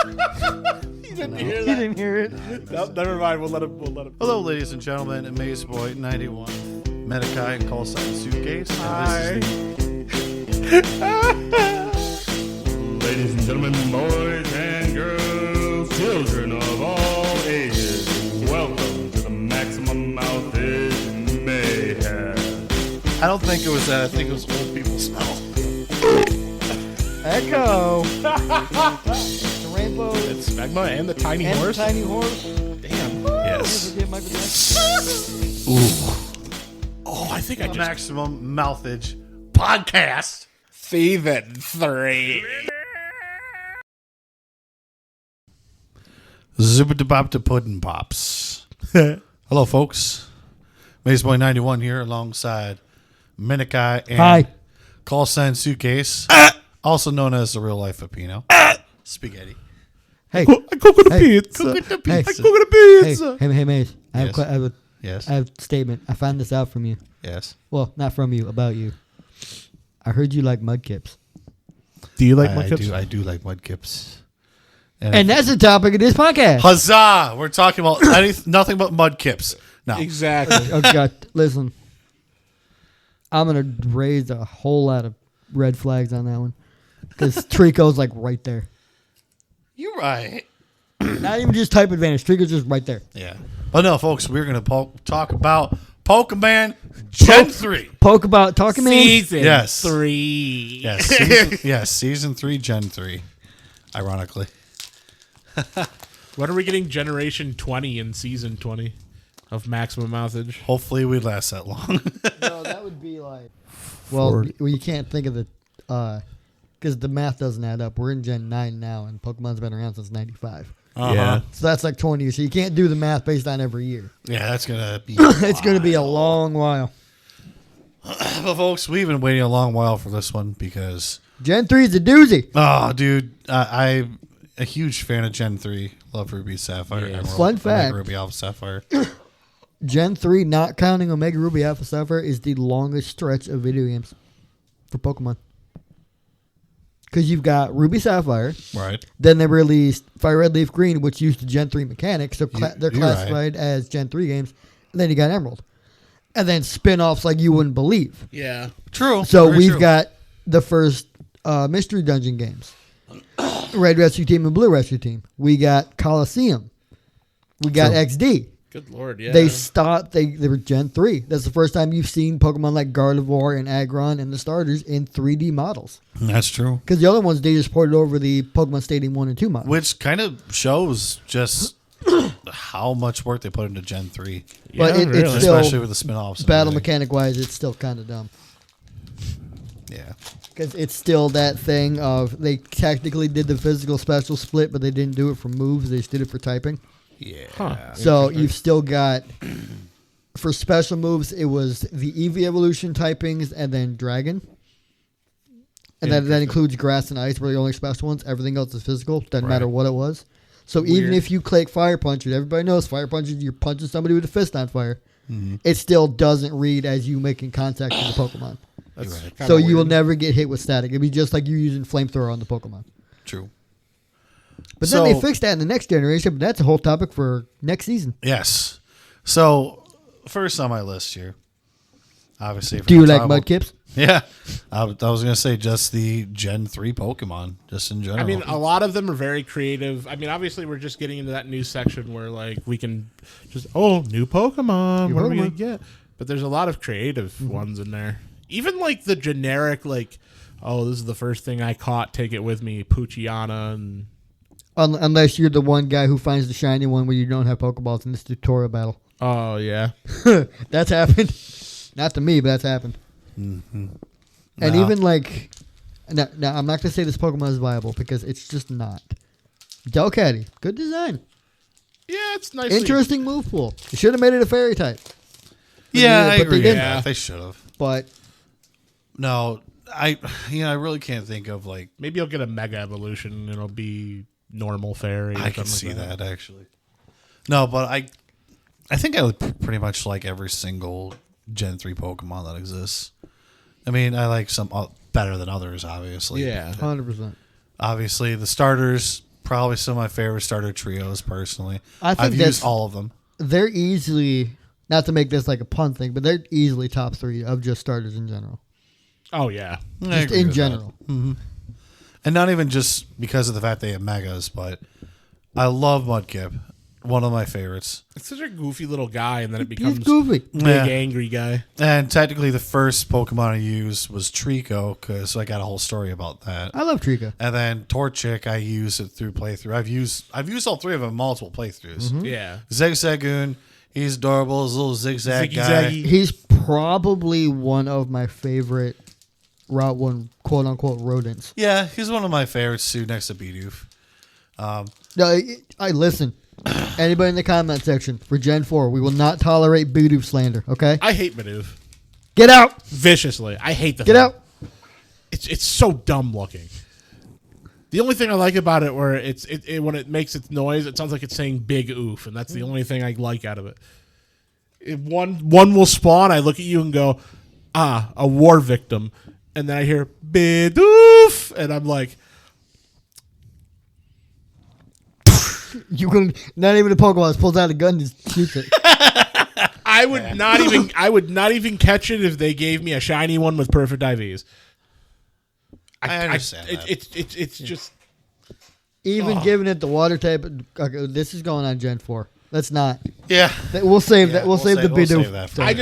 You didn't hear that. You didn't hear it. Nope, never mind. We'll let him. Hello, ladies and gentlemen, and MayesBoy 91, Medikai and Call Sign Suitcase. Hi. Ladies and gentlemen, boys and girls, children of all ages, welcome to the Maximum Mouthage Mayhem. I don't think it was that. I think it was old people smell. Echo. The rainbow. It's Magma and the tiny and horse. The tiny horse. Damn. Yes. Ooh. Oh, I think I just Maximum Mouthage Podcast. Season 3. Zip-a-da-bop to Puddin' Pops. Hello, folks. MayesBoy 91 here alongside Medikai and Hi. Call Sign Suitcase, also known as the real life Pepino. Spaghetti. Hey. I cook with a Hey. pizza. Cook with the Hey. pizza. I cook with a pizza. Hey, Mace. I Yes. have a Yes. statement. I found this out from you. Yes. Well, not from you, about you. I heard you like Mudkips. Do you like I Mudkips? do. I do like Mudkips. And that's the topic of this podcast. Huzzah! We're talking about nothing but Mudkips. No. Exactly. Oh, God. Listen. I'm going to raise a whole lot of red flags on that one. Because Trico's like right there. You're right. Not even just type advantage. Trico's just right there. Yeah. But no, folks, we're going to talk about Pokemon Gen 3. Talking man. Season Yes. 3. Yes, season 3, Gen 3. Ironically. When are we getting Generation 20 in Season 20 of Maximum Mouthage? Hopefully we last that long. No, that would be like. Well, you can't think of the. Because the math doesn't add up. We're in Gen 9 now, and Pokemon's been around since 95. Yeah. So that's like 20 years. So you can't do the math based on every year. Yeah, that's going to be It's going to be a long while. Well, folks, we've been waiting a long while for this one because... Gen 3 is a doozy. Oh, dude, I'm a huge fan of Gen 3. Love Ruby, Sapphire, Emerald. Fun fact. Omega Ruby, Alpha, Sapphire. Gen 3, not counting Omega Ruby Alpha Sapphire, is the longest stretch of video games for Pokemon. Because you've got Ruby Sapphire. Right. Then they released Fire Red Leaf Green, which used the Gen 3 mechanics. So they're you're classified as Gen 3 games. And then you got Emerald. And then spin-offs like you wouldn't believe. Yeah. True. So Very we've true. got the first Mystery Dungeon games. Red Rescue Team and Blue Rescue Team. We got Coliseum. We got XD. Good Lord, yeah. They stopped. They were Gen 3. That's the first time you've seen Pokemon like Gardevoir and Aggron and the starters in 3D models. That's true. Because the other ones, they just ported over the Pokemon Stadium 1 and 2 models. Which kind of shows just how much work they put into Gen 3. But Yeah, it's really. still, Especially with the spin-offs. and battle everything. mechanic-wise, it's still kind of dumb. Yeah. Because it's still that thing of they technically did the physical special split, but they didn't do it for moves. They just did it for typing. Yeah. Huh. So you've still got, for special moves, it was the Eevee evolution typings and then Dragon. And that includes Grass and Ice, were the only special ones. Everything else is physical. Doesn't matter what it was. So even if you click Fire Punch, everybody knows Fire Punch, you're punching somebody with a fist on fire. Mm-hmm. It still doesn't read as you making contact with the Pokemon. That's Right. kinda So you will weird. never get hit with static. It'd be just like you using Flamethrower on the Pokemon. True. But So- then they fixed that in the next generation, but that's a whole topic for next season. Yes. So, first on my list here, obviously. if Do you we're like talking about- Mudkips? Yeah. I was going to say just the Gen 3 Pokemon, just in general. I mean, a lot of them are very creative. I mean, obviously, we're just getting into that new section where, like, we can just, new Pokemon. What are we going to get? But there's a lot of creative ones in there. Even, like, the generic, like, this is the first thing I caught, take it with me, Poochyena. And Unless you're the one guy who finds the shiny one where you don't have Pokeballs in this tutorial battle. oh, yeah. That's happened. Not to me, but that's happened. Mm-hmm. And Now- even like, now I'm not going to say this Pokemon is viable because it's just not. Delcatty, good design. Yeah, it's nice. Interesting move pool. They should have made it a fairy type. yeah, I but they agree with didn't. that. They should have. But No, I really can't think of, like, Maybe you'll get a Mega Evolution and it'll be normal fairy. or I can something see like that, actually. No, but I think I would pretty much like every single Gen 3 Pokemon that exists. I mean, I like some better than others, obviously. Yeah. 100%. Obviously, the starters probably some of my favorite starter trios personally. I think I've used all of them. They're easily, not to make this like a pun thing, but they're easily top 3 of just starters in general. Oh yeah, Just in general. Mm-hmm. And not even just because of the fact they have megas, but I love Mudkip. One of my favorites. it's such a goofy little guy, and then it becomes He's goofy. big angry guy. And technically, the first Pokemon I used was Trico, because I got a whole story about that. I love Trico. And then Torchic, I used it through playthrough. I've used all 3 of them in multiple playthroughs. Mm-hmm. Yeah, Zigzagoon, he's adorable. His little zigzag Ziggy guy. Zaggy. He's probably one of my favorite Route 1 quote unquote rodents. Yeah, he's one of my favorites too, next to Bidoof. No, I listen. Anybody in the comment section for Gen 4, we will not tolerate Bidoof slander, okay? I hate Bidoof Get out! viciously. I hate the Get thing. out! It's so dumb looking. The only thing I like about it, where it when it makes its noise, it sounds like it's saying "big oof," and that's the only thing I like out of it. If one will spawn, I look at you and go, "Ah, a war victim," and then I hear "Bidoof," and I'm like, You can not even a Pokemon pulls out a gun and just shoots it. I would not even catch it if they gave me a shiny one with perfect IVs. I understand that. It's just Even giving it the water type. Okay, this is going on Gen 4. Let's not. Yeah. We'll save that. We'll save the we'll Bidoof. save that for I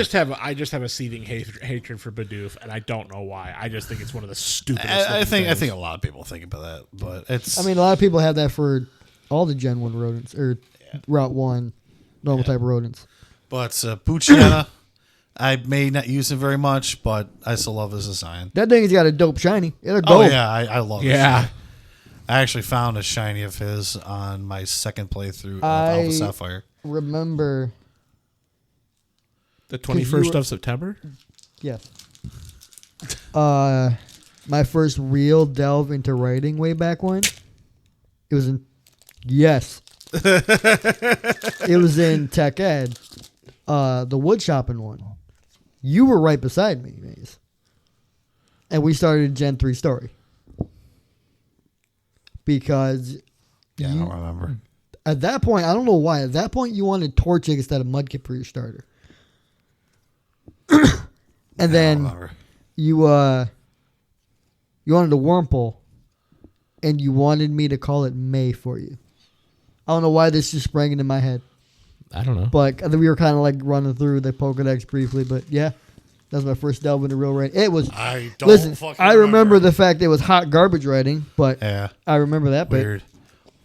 just have a seething hatred for Bidoof, and I don't know why. I just think it's one of the stupidest. I think things. a lot of people think about that, but it's. I mean, a lot of people have that for all the Gen 1 rodents, or Route 1 normal type rodents. But Poochyena, I may not use him very much, but I still love his design. That thing's got a dope shiny. It'll Oh go. yeah, I love it. Yeah. I actually found a shiny of his on my second playthrough of I- Alpha Sapphire. Remember, The you 21st were- of September? yes. My first real delve into writing way back when. It was in, yes. It was in Tech Ed, the wood shopping one. You were right beside me, Maze. And we started Gen 3 story. Because Yeah, I don't remember. at that point, I don't know why, at that point you wanted Torchic instead of Mudkip for your starter. And I don't then remember. you wanted a Wurmple, and you wanted me to call it May for you. I don't know why this just sprang into my head, I don't know. but we were kind of like running through the Pokedex briefly. But yeah, that was my first delve into real writing. It was. I don't Listen, fucking I remember the fact it was hot garbage writing, but Yeah, I remember that bit. weird.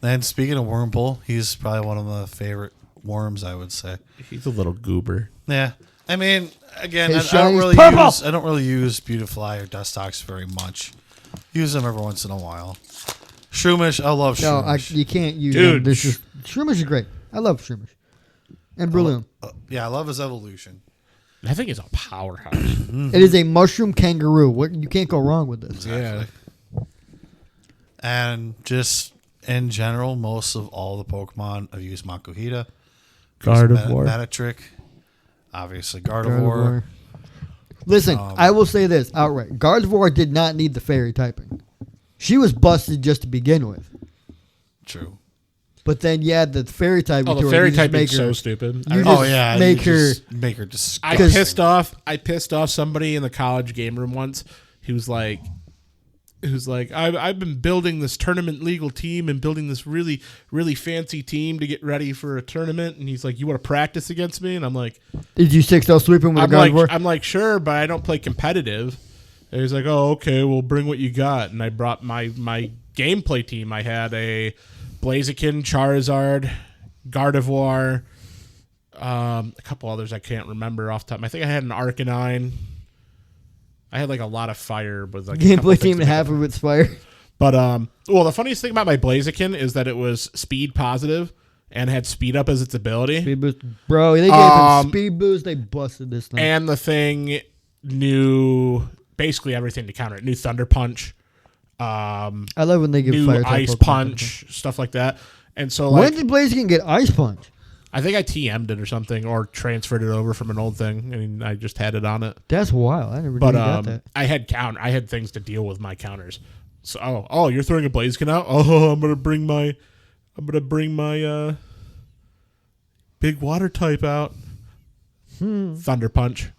And speaking of Wurmple, he's probably one of my favorite worms, I would say. He's a little goober. Yeah. I mean, again, His I don't shiny's really purple! use Beautifly or Dustox very much. Use them every once in a while. Shroomish, I love No, Shroomish. you can't use Dude, them. This is Shroomish is great. I love Shroomish and Breloom. Yeah, I love his evolution. That thing is a powerhouse. It is a mushroom kangaroo. What you can't go wrong with this. Yeah. And just in general, most of all the Pokemon, I've used Makuhita, Gardevoir. Metatrick, obviously Gardevoir. Listen, I will say this outright. Gardevoir did not need the fairy typing. She was busted just to begin with. True. But then you add the fairy typing Oh, to the her. fairy you just type make is her- so stupid. you I- just make her. make her I disgusting. pissed off somebody in the college game room once who's like I've been building this tournament legal team and building this really, really fancy team to get ready for a tournament, and he's like, you want to practice against me? And I'm like, Did you 6-0 sweep him with a Gardevoir? I'm like, sure, but I don't play competitive. And he's like, oh, okay, well, bring what you got. And I brought my gameplay team. I had a Blaziken, Charizard, Gardevoir, a couple others I can't remember off the top. I think I had an Arcanine. I had like a lot of fire with like a couple Gameplay things team to and make half it. of it's fire. But well, the funniest thing about my Blaziken is that it was speed positive and had speed up as its ability. Speed boost. Bro, they gave him speed boost. They busted this thing. And the thing knew basically everything to counter it. Knew Thunder Punch, I love when they give knew fire type Ice Pokemon Punch, stuff like that. And so, When like, did Blaziken get Ice Punch? I think I TM'd it or something, or transferred it over from an old thing. I mean, I just had it on it. That's wild. I never knew But you got that. I had things to deal with my counters. So, oh, you're throwing a Blaziken out? Oh, I'm gonna bring my I'm gonna bring my big water type out. Thunder Punch.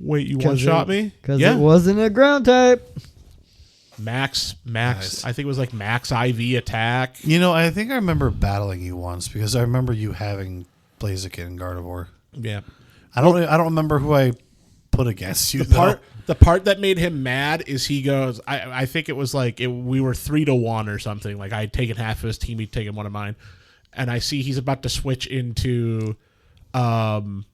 Wait, you one shot me? Because it wasn't a ground type. Max. Nice. I think it was like Max IV attack. I think I remember battling you once because I remember you having Blaziken and Gardevoir. Yeah. I don't remember who I put against you. The part that made him mad is he goes, I think it was like we were 3-1 or something. Like I had taken half of his team, he'd taken one of mine. And I see he's about to switch into Garchomp.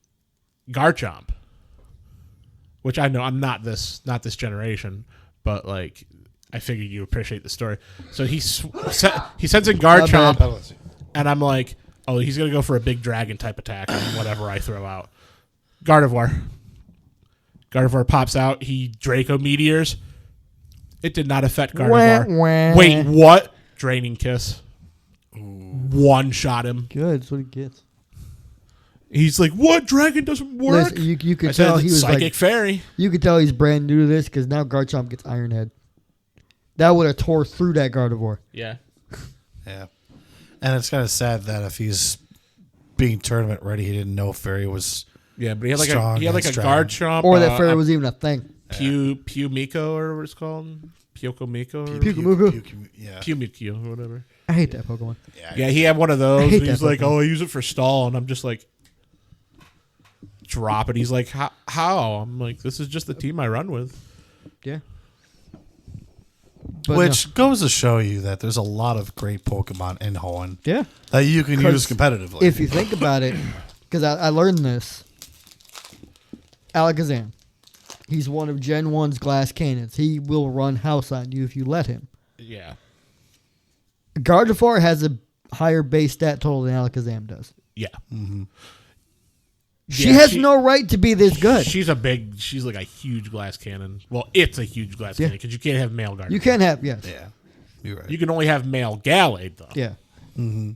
Which I know I'm not this generation, but like I figured you appreciate the story. So he sends in Garchomp, and I'm like, oh, he's gonna go for a big dragon type attack on whatever I throw out. Gardevoir pops out. He Draco Meteors. It did not affect Gardevoir. Wait, what? Draining Kiss. One shot him. Good, that's what he gets. He's like, what? Dragon doesn't work? Listen, you could tell he was Psychic Fairy. You could tell he's brand new to this because now Garchomp gets Iron Head. That would have tore through that Gardevoir. Yeah. Yeah. And it's kind of sad that if he's being tournament ready, he didn't know Fairy was Yeah, but he had strong a Garchomp. Or that Fairy was even a thing. Pew Miko or what it's called? Pyoko Miko? Pew Miko or whatever. I hate that Pokemon. Yeah, he had one of those. hate And he's that like, Pokemon. oh, I use it for stall. And I'm just like, drop it. He's like, how? I'm like, this is just the team I run with. Yeah. But Which goes to show you that there's a lot of great Pokemon in Hoenn yeah. that you can use competitively. If you think about it, because I learned this, Alakazam, he's one of Gen 1's glass cannons. He will run house on you if you let him. Yeah. Gardevoir has a higher base stat total than Alakazam does. Yeah. Mm-hmm. She has no right to be this good. She's like a huge glass cannon. Well, it's a huge glass cannon because you can't have male Gardevoir. You can have, yes. Yeah. You're right. You can only have male Gallade, though. Yeah. Mm-hmm.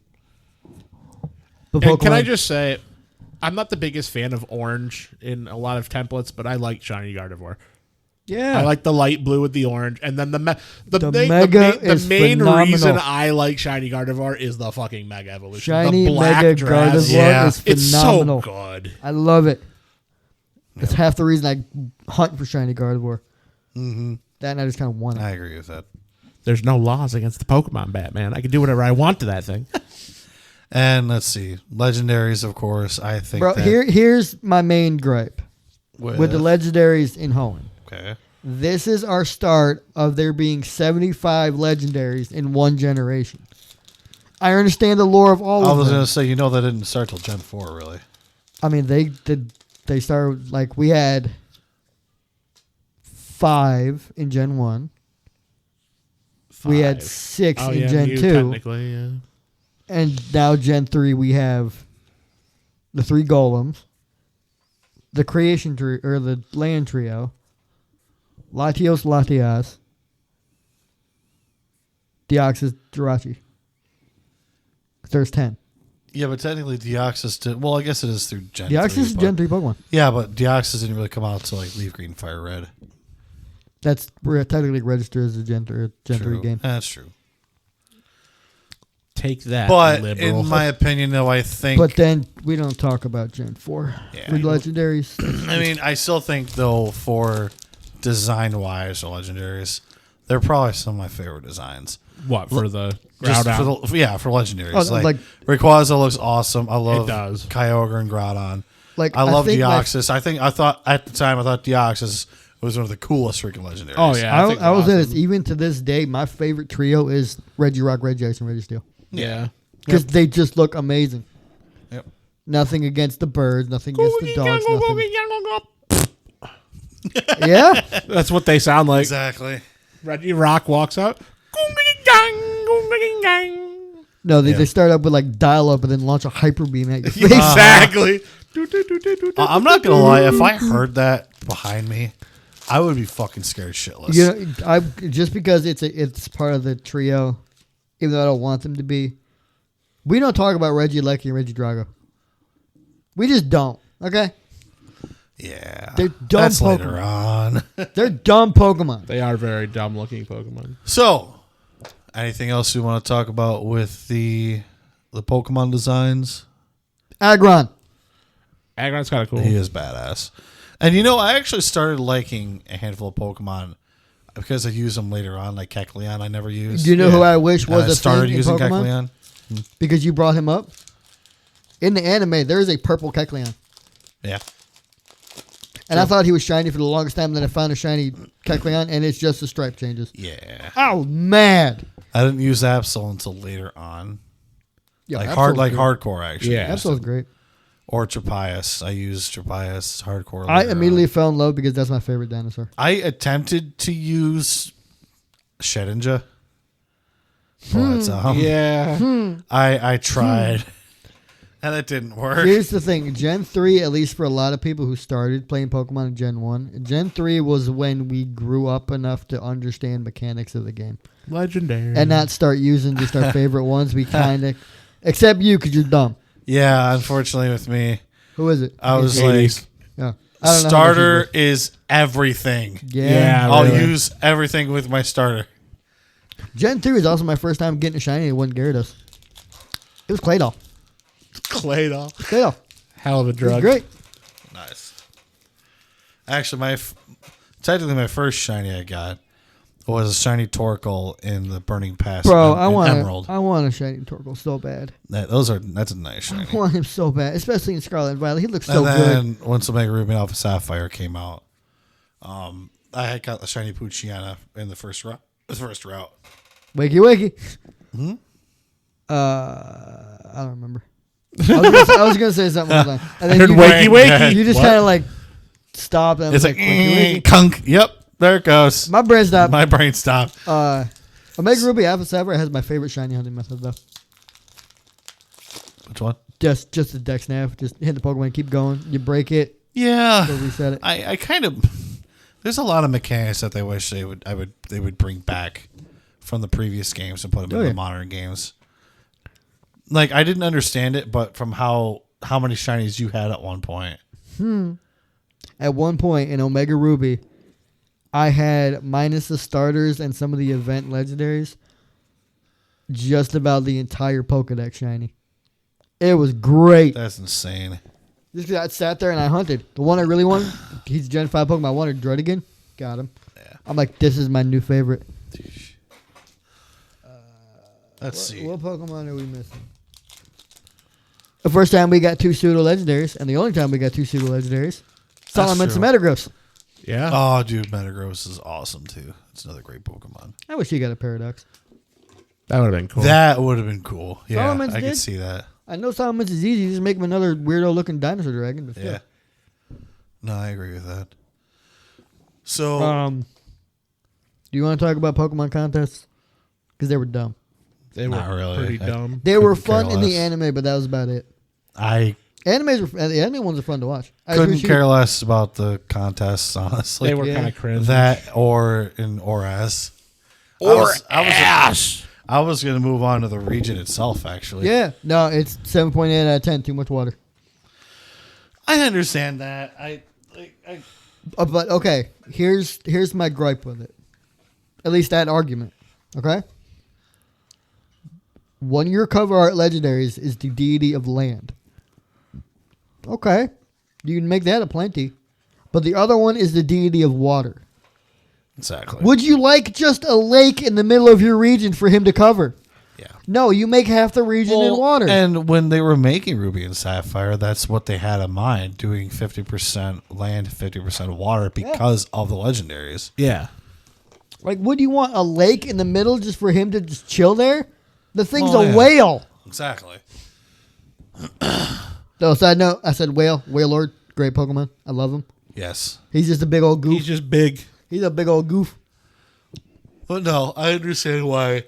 And can I just say, I'm not the biggest fan of orange in a lot of templates, but I like shiny Gardevoir. Yeah. I like the light blue with the orange, and then the main phenomenal. reason I like shiny Gardevoir is the fucking Mega Evolution. Shiny the black Mega dress. Gardevoir is It's phenomenal. so good. I love it. That's half the reason I hunt for shiny Gardevoir. Mm-hmm. That and I just kind of want it. I agree with that. There's no laws against the Pokemon, Batman. I can do whatever I want to that thing. And let's see. Legendaries, of course. I think Bro, here's my main gripe with the legendaries in Hoenn. Okay. This is our start of there being 75 legendaries in one generation. I understand the lore of all of them. I was going to say, that didn't start till Gen 4, really. I mean, they started, like, we had 5 in Gen 1. We had 6 in Gen 2. Technically, yeah. And now Gen 3, we have the 3 golems, the creation tree, or the land trio, Latias, Deoxys, Jirachi. There's 10. Yeah, but technically Deoxys did. Well, I guess it is through Gen 3. Deoxys is Gen 3 Pokemon. Yeah, but Deoxys didn't really come out until like Leaf Green, Fire Red. That's technically registered as a Gen 3 game. That's true. Take that, But liberal. in my opinion, though, I think. But then we don't talk about Gen 4. Yeah. With legendaries. I mean, I still think, though, for design-wise or legendaries, they're probably some of my favorite designs. What, for the Just Groudon? for legendaries. Oh, like Rayquaza looks awesome. I love It does. Kyogre and Groudon. Like, I love think Deoxys. I thought at the time Deoxys was one of the coolest freaking legendaries. Oh, yeah. I will say this. Even to this day, my favorite trio is Regirock, Regice, and Registeel. Yeah. Because they just look amazing. Yep. Nothing against the birds, nothing against the dogs, nothing. Yeah? That's what they sound like. Exactly. Reggie Rock walks out. No, they start up with like dial up and then launch a hyper beam at your face. Exactly. I'm not gonna lie. If I heard that behind me, I would be fucking scared shitless. You know, just because it's part of the trio, even though I don't want them to be. We don't talk about Regieleki and Regidrago. We just don't. Okay, Yeah, they're dumb that's Pokemon. later on. They're dumb Pokemon. They are very dumb looking Pokemon. So, Anything else you want to talk about with the Pokemon designs? Aggron. Aggron's kind of cool. He is badass. And I actually started liking a handful of Pokemon because I use them later on, like Kecleon I never used. Do you know who I wish was a started thing using in Pokemon? Kecleon. Because you brought him up. In the anime, there is a purple Kecleon. Yeah. And I thought he was shiny for the longest time. Then I found a shiny Kecleon, and it's just the stripe changes. Yeah. Oh, mad. I didn't use Absol until later on. Yeah, Like Absol's great. hardcore actually. Yeah. Absol's great. Or Trapias. I used Trapias hardcore. I later immediately on. fell in love because that's my favorite dinosaur. I attempted to use Shedinja. But Yeah. I tried. And it didn't work. Here's the thing. Gen 3, at least for a lot of people who started playing Pokemon in Gen 1, Gen 3 was when we grew up enough to understand mechanics of the game. Legendary. And not start using just our favorite ones. We kind of... Except you, because you're dumb. Yeah, unfortunately with me. Who is it? I was Hades. like, Yeah. I don't know how much starter you is everything. Yeah. Yeah. I'll really. use everything with my starter. Gen 2 is also my first time getting a shiny. It wasn't Gyarados. It was Claydol. Claydol. Claydol. Hell of a It was drug. great. Nice. Actually, technically my first shiny I got was a shiny Torkoal in the Burning Pass. Bro, in Emerald. I want a shiny Torkoal so bad. That's a nice shiny. I want him so bad, especially in Scarlet and Violet. He looks And so then good. once Omega Ruby and Alpha Sapphire came out, I had got the shiny Poochyena in the first route. Wakey wakey. Hmm? I don't remember. I was gonna say something. Hold on. And I heard you, wakey wakey. you just What? kind of like stopped. And It's was like, wakey wakey. kunk. Yep, there it goes. My brain stopped. My brain stopped. Omega Ruby Alpha Sapphire has my favorite shiny hunting method though. Which one? Just the deck snap. Just hit the Pokemon, keep going. You break it, Yeah, go reset it. I kind of. There's a lot of mechanics that they wish they would bring back from the previous games and put them in the modern games. Like I didn't understand it, but from how many shinies you had at one point. At one point in Omega Ruby, I had minus the starters and some of the event legendaries, just about the entire Pokedex shiny. It was great. That's insane. Just 'cause I sat there and I hunted. The one I really wanted, he's Gen 5 Pokemon. I wanted Druddigan. Got him. Yeah. I'm like, this is my new favorite. Let's see. What Pokemon are we missing? The first time we got 2 pseudo legendaries, and the only time we got 2 pseudo legendaries, Salamence and true. Metagross. Yeah. Oh, dude, Metagross is awesome too. It's another great Pokemon. I wish he got a Paradox. That would have been cool. That would have been cool. Yeah, Salamence I did? could see that. I know Salamence is easy. Just make him another weirdo looking dinosaur dragon. But Yeah. No, I agree with that. So, do you want to talk about Pokemon contests? Because they were dumb. They were Not really. pretty I- dumb. They were Couldn't care fun in the less. anime, but that was about it. I The anime ones are fun to watch. I couldn't appreciate- care less about the contests, honestly. They were Yeah. kind of cringe. That or in Oras. I was going to move on to the region itself, actually. Yeah, no, it's 7.8 out of 10. Too much water. I understand that. But okay, here's my gripe with it. At least that argument. Okay. One of your cover art legendaries is the deity of land. Okay, you can make that a plenty. But the other one is the deity of water. Exactly. Would you like just a lake in the middle of your region for him to cover? Yeah. No, you make half the region in water. And when they were making Ruby and Sapphire, that's what they had in mind, doing 50% land, 50% water because of the legendaries. Yeah. Like, would you want a lake in the middle just for him to just chill there? The thing's Well, a yeah. whale. Exactly. So, side note, I said whale. Whale Lord, great Pokemon. I love him. Yes. He's just a big old goof. He's just big. He's a big old goof. But no, I understand why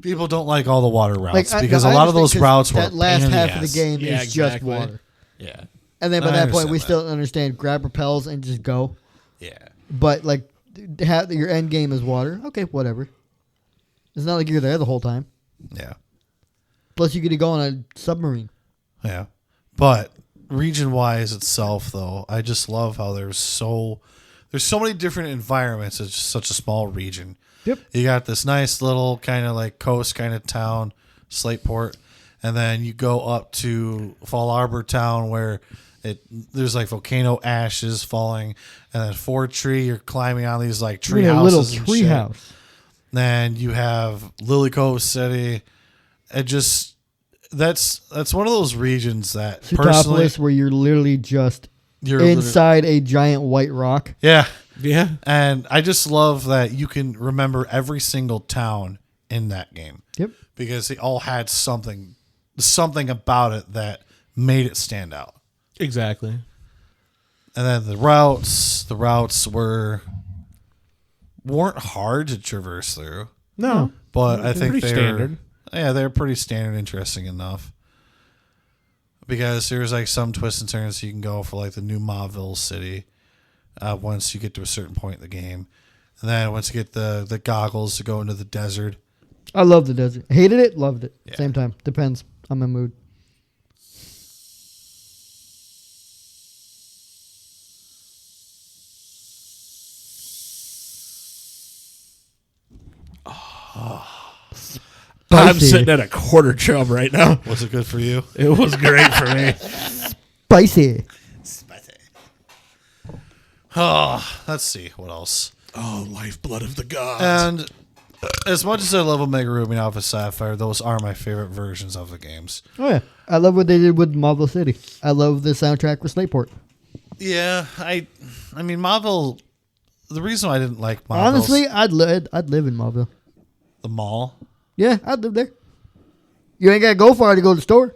people don't like all the water routes because I a lot of understand those 'cause routes were that last pain in half of the ass. game Yeah, is just exactly. water. Yeah. And then by I that point, understand we that. still understand grab repels and just go. Yeah. But like, your end game is water. Okay, whatever. It's not like you're there the whole time. Yeah. Plus, you get to go on a submarine. Yeah. But region wise itself though, I just love how there's so many different environments. It's just such a small region. Yep. You got this nice little kind of like coast kind of town, Slateport, and then you go up to Fall Arbor Town where there's like volcano ashes falling, and then Fort Tree. You're climbing on these like tree a houses. little tree house. Then you have Lily Cove City. It just that's one of those regions that personally, Sutopolis, where you're literally just you're inside a giant white rock. Yeah. Yeah. And I just love that you can remember every single town in that game. Yep. Because they all had something about it that made it stand out. Exactly. And then the routes weren't hard to traverse through. No. But I think pretty standard. Yeah, they're pretty standard, interesting enough. Because there's like some twists and turns you can go for like the new Mauville City once you get to a certain point in the game. And then once you get the goggles to go into the desert. I love the desert. Hated it, loved it. Yeah. Same time. Depends on my mood. I'm Spicy. sitting at a quarter chub right now. Was it good for you? It was great for me. Spicy. Oh, let's see what else. Oh, lifeblood of the gods. And as much as I love Omega Ruby and Alpha Sapphire, those are my favorite versions of the games. Oh, yeah. I love what they did with Marvel City. I love the soundtrack for Slateport. Yeah, I mean Marvel. The reason why I didn't like Marvel, Honestly, I'd live in Marvel. the mall. Yeah, I'd live there. You ain't got to go far to go to the store.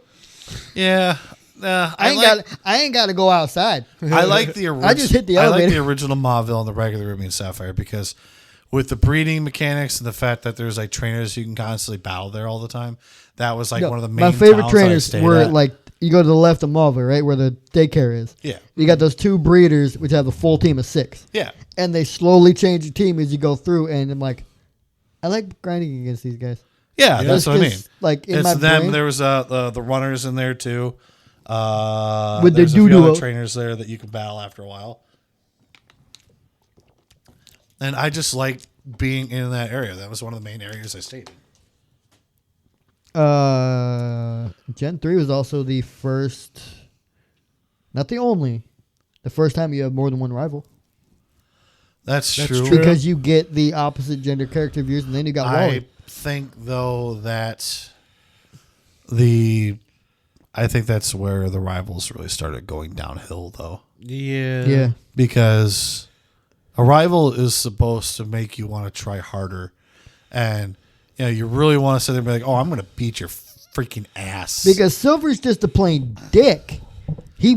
Yeah, I ain't got to go outside. I like the original. I just hit the I like elevator. the original Marvel and the regular Ruby and Sapphire because with the breeding mechanics and the fact that there's like trainers you can constantly battle there all the time. That was like No, one of the main. my favorite towns I trainers stayed were at. like you go to the left of Marvel, right, where the daycare is. Yeah. You got those two breeders, which have a full team of 6. Yeah. And they slowly change your team as you go through. And I'm like, I like grinding against these guys. Yeah, that's what I mean. Just, like in It's my them. brain, There was the runners in there too. With the there's a few doo-doo. other trainers there that you can battle after a while. And I just like being in that area. That was one of the main areas I stayed in. Gen 3 was also the first, not the only, the first time you have more than one rival. That's That's true. true. Because you get the opposite gender character of yours, and then you got Wally. I think though that I think that's where the rivals really started going downhill though. Yeah. Yeah. Because a rival is supposed to make you want to try harder, and you really want to sit there and be like, "Oh, I'm going to beat your freaking ass." Because Silver's just a plain dick. You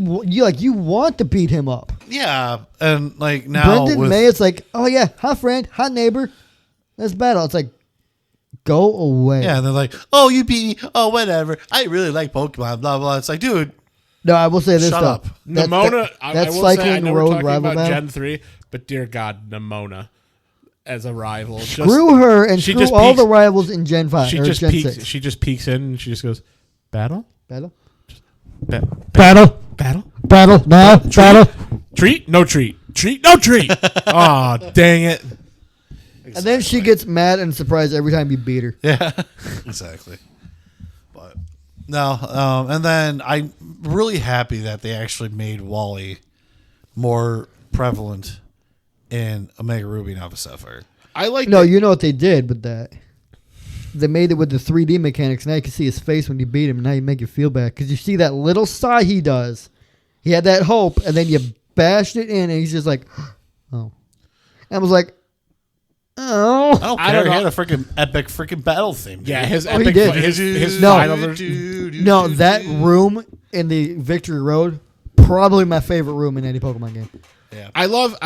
want to beat him up. Yeah, and like now Brendan with May, it's like, oh yeah, hi friend, hi neighbor, let's battle. It's like, go away. and they're like, "Oh, you beat me. Oh, whatever. I really like Pokemon." Blah blah. It's like, dude, No, I will say this Shut though. up. Nimona, I That's will say, I cycling know we're road talking rival about battle. Gen 3, but dear God, Nimona as a rival. Screw her and she screw just all peeks- the rivals in Gen 5 She or just Gen peeks. 6. She just peeks in and she just goes, battle, Battle, battle, battle, battle, now, battle. treat, no treat, treat, no treat. Aw, dang it. And then she gets mad and surprised every time you beat her. yeah, exactly. But no, and then I'm really happy that they actually made Wally more prevalent in Omega Ruby and Alpha Sapphire. I like. No, you know what they did with that? They made it with the 3D mechanics. Now you can see his face when you beat him. And now you make you feel bad because you see that little sigh he does. He had that hope, and then you bashed it in, and he's just like, "Oh," and I was like, "Oh." I don't I care. don't He know. had a freaking epic freaking battle theme. Yeah, dude. his Oh, he epic, did. his No. final version. No, that room in the Victory Road, probably my favorite room in any Pokemon game. Yeah. I love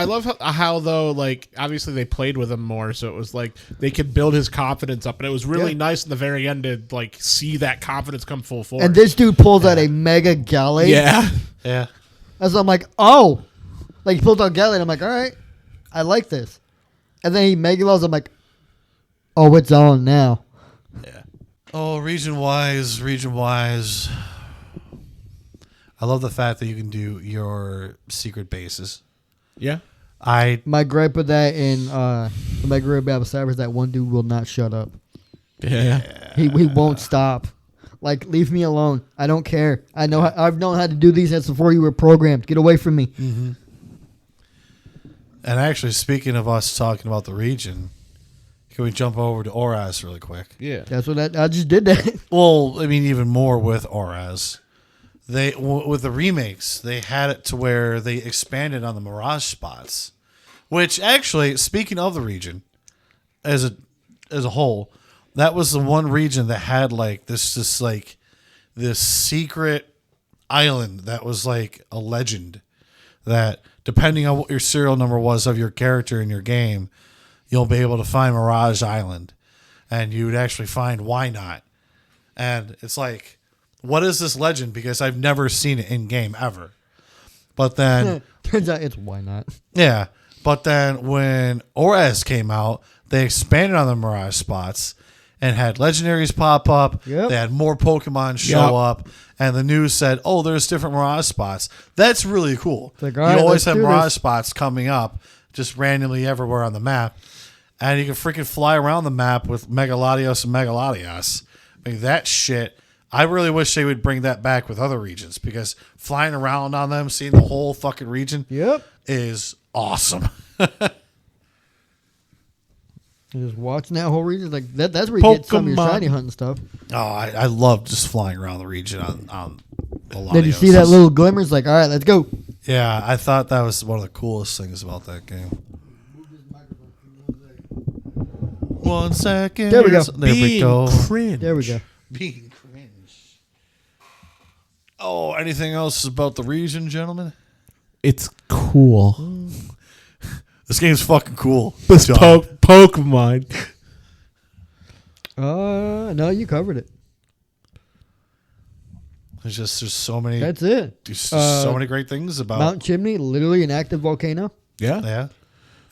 how though, like, obviously they played with him more, so it was like they could build his confidence up, and it was really Yeah. nice in the very end to like see that confidence come full force. And this dude pulls out a Mega Gallade. yeah, Yeah. As I'm like, oh. Like, he pulled out Gallade. I'm like, all right, I like this. And then he Mega Evolves. I'm like, oh, it's on now. Yeah. Oh, region wise. I love the fact that you can do your secret bases. yeah. My gripe with that in my gripe about Cyber is that one dude will not shut up. Yeah. He won't stop. Like, leave me alone. I don't care. I've known how to do these since before you were programmed. Get away from me. Mm-hmm. And actually, speaking of us talking about the region, can we jump over to Oraz really quick? Yeah. That's what I just did that. Well, I mean, even more with Oraz. With the remakes, they had it to where they expanded on the Mirage spots, which actually, speaking of the region as a whole, that was the one region that had like this secret island that was like a legend that depending on what your serial number was of your character in your game, you'll be able to find Mirage Island, and you would actually find Why Not, and it's like, what is this legend? Because I've never seen it in game ever. But then turns out it's Why Not. Yeah. But then when Oraz came out, they expanded on the Mirage spots and had legendaries pop up. Yep. They had more Pokemon show up. And the news said, oh, there's different Mirage spots. That's really cool. Like, you all right, always let's have do Mirage this. spots coming up just randomly everywhere on the map. And you can freaking fly around the map with Megalodios and Megalodios. I mean, that shit, I really wish they would bring that back with other regions because flying around on them, seeing the whole fucking region is awesome. Just watching that whole region, like that's where you get some of your shiny hunting stuff. Oh, I love just flying around the region on Megalodios. Then you see that little glimmer, it's like, all right, let's go. Yeah, I thought that was one of the coolest things about that game. 1 second. There we go. There we go. Cringe. There we go. Being cringe. Oh, anything else about the region, gentlemen? It's cool. This game's fucking cool. Pokemon. No, you covered it. There's so many. That's it. There's so many great things about Mount Chimney, literally an active volcano. Yeah. Yeah,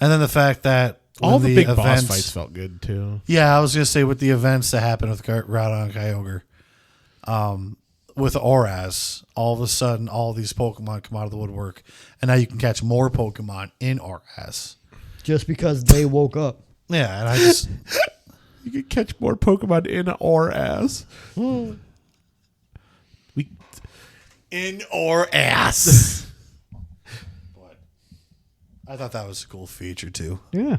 and then the fact that All the big boss events, fights felt good too. Yeah, I was gonna say with the events that happened with Groudon and Kyogre, with Oraz, all of a sudden all these Pokemon come out of the woodwork, and now you can catch more Pokemon in Oraz. Just because they woke up. Yeah, and I just You can catch more Pokemon in or as. in Oraz. But I thought that was a cool feature too. Yeah.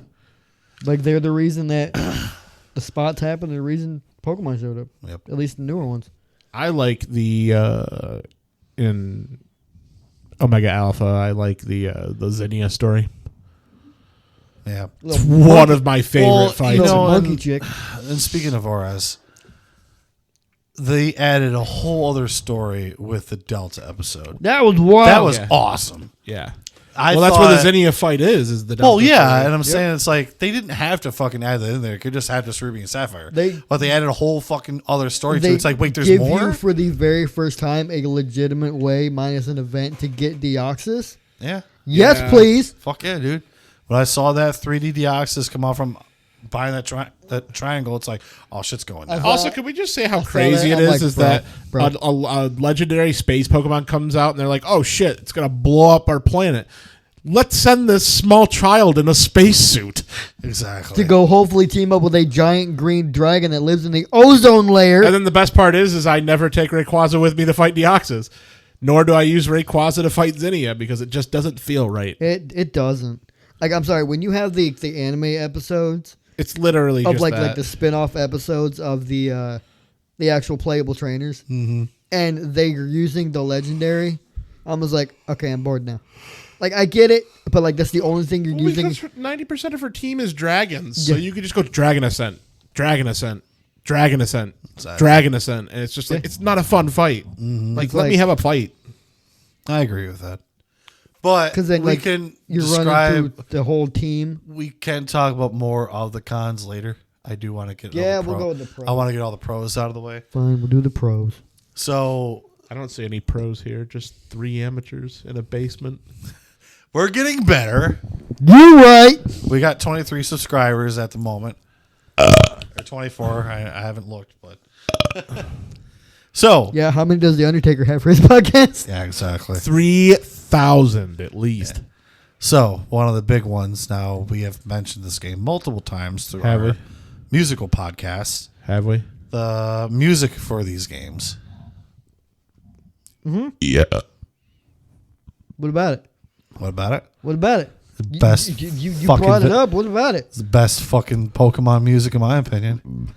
Like they're the reason that the spots happened, the reason Pokemon showed up. Yep. At least the newer ones. I like the in Omega Alpha. I like the Zinnia story. Yeah. It's one of my favorite fights. you know, monkey and- chick. And speaking of Oraz, they added a whole other story with the Delta episode. That was wild. That was Yeah. awesome. Yeah. I Well, that's where the thought- Zinnia fight is the Well, Delta yeah, story. and I'm saying it's like they didn't have to fucking add that in there. It could just have just Ruby and Sapphire. But they added a whole fucking other story to it. It's like, wait, there's give more? you for the very first time a legitimate way, minus an event, to get Deoxys. Yeah. Yes, Yeah. please. Fuck yeah, dude. When I saw that 3D Deoxys come out from buying that triangle, it's like, oh, shit's going down. Also, can we just say how saw crazy that, it I'm is? like, Is bro, that bro. a legendary space Pokemon comes out and they're like, "Oh shit, it's gonna blow up our planet. Let's send this small child in a spacesuit." Exactly. To go hopefully team up with a giant green dragon that lives in the ozone layer. And then the best part is I never take Rayquaza with me to fight Deoxys, nor do I use Rayquaza to fight Zinnia because it just doesn't feel right. It doesn't. Like, I'm sorry, when you have the anime episodes It's literally of just like that. the spin-off episodes of the actual playable trainers, Mm-hmm. and they're using the legendary, I was like, okay, I'm bored now. Like, I get it, but like that's the only thing you're using. Because 90% of her team is dragons, so Yeah. you could just go Dragon Ascent, Dragon Ascent, Dragon Ascent, Exactly. Dragon Ascent, and it's just like it's not a fun fight. Like, let me have a fight. I agree with that. But Because then we like can you're describe. running through the whole team. We can talk about more of the cons later. I do want to get. Yeah, all the we'll pro- go with the pros. I want to get all the pros out of the way. Fine, we'll do the pros. So I don't see any pros here, just 3 amateurs in a basement. we're getting better. You right. We got 23 subscribers at the moment, or 24. I haven't looked, but so Yeah, how many does the Undertaker have for his podcast? yeah, exactly. 3,000 at least. So, one of the big ones now, we have mentioned this game multiple times through Have our we? musical podcast. Have we? The music for these games. Yeah. What about it? What about it? What about it? The best You fucking brought it up. What about it? It's the best fucking Pokemon music, in my opinion.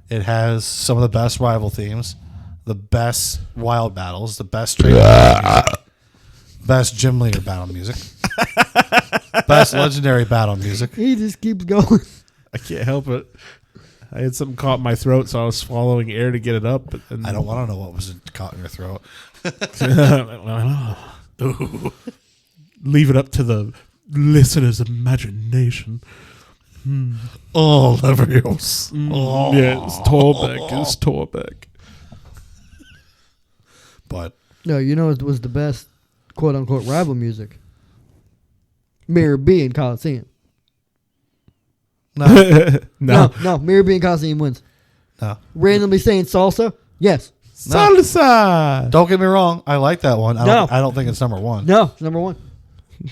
It has some of the best rival themes, the best wild battles, the best trade music, best gym leader battle music, best legendary battle music. He just keeps going. I can't help it. I had something caught in my throat, so I was swallowing air to get it up. And I don't want to know what was caught in your throat. Ooh. Leave it up to the listener's imagination. Oh, Leverios. Oh. Yeah, it's Torbeck. It's Torbeck. But No, you know it was the best quote unquote rival music. Mirror B and Coliseum. no, No, Mirror B and Coliseum wins. no. Randomly saying salsa? Yes. Salsa. Don't get me wrong. I like that one. No. I don't think it's number one. No, it's number one.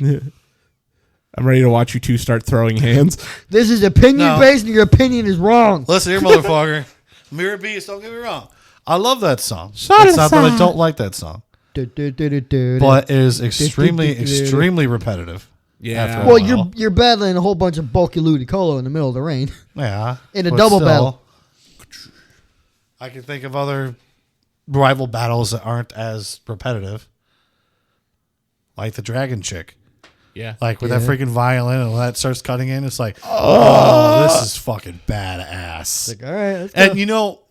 I'm ready to watch you two start throwing hands. This is opinion based and your opinion is wrong. Listen here, motherfucker. Mirror Beast, don't get me wrong. I love that song. Salsa. It's not that I don't like that song. But it is extremely repetitive. Yeah. After a Well, while. you're battling a whole bunch of bulky Ludicolo in the middle of the rain. Yeah. In a but double still, battle. I can think of other rival battles that aren't as repetitive. Like the Dragon Chick. Yeah. Like with that freaking violin and when that starts cutting in, it's like, oh, this is fucking badass. Like, all right, let's go. And you know,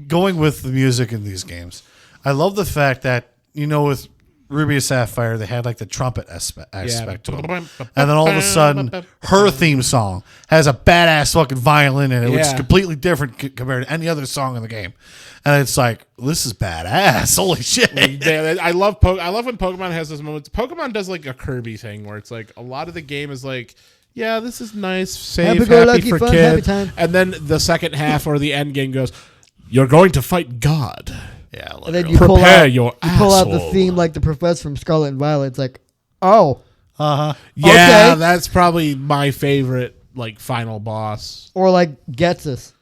going with the music in these games, I love the fact that, you know, with Ruby and Sapphire, they had like the trumpet aspect to them. And then all of a sudden, her theme song has a badass fucking violin in it, which is Yeah. completely different compared to any other song in the game. And it's like, this is badass. Holy shit. I love when Pokemon has those moments. Pokemon does like a Kirby thing where it's like a lot of the game is like, yeah, this is nice, safe, happy for fun, kids. happy time. And then the second half or the end game goes, you're going to fight God. Yeah, And then literally. you Prepare your pull out the asshole. theme like the professor from Scarlet and Violet. It's like, oh. Uh-huh. Yeah, Okay. that's probably my favorite like final boss. Or like Getsus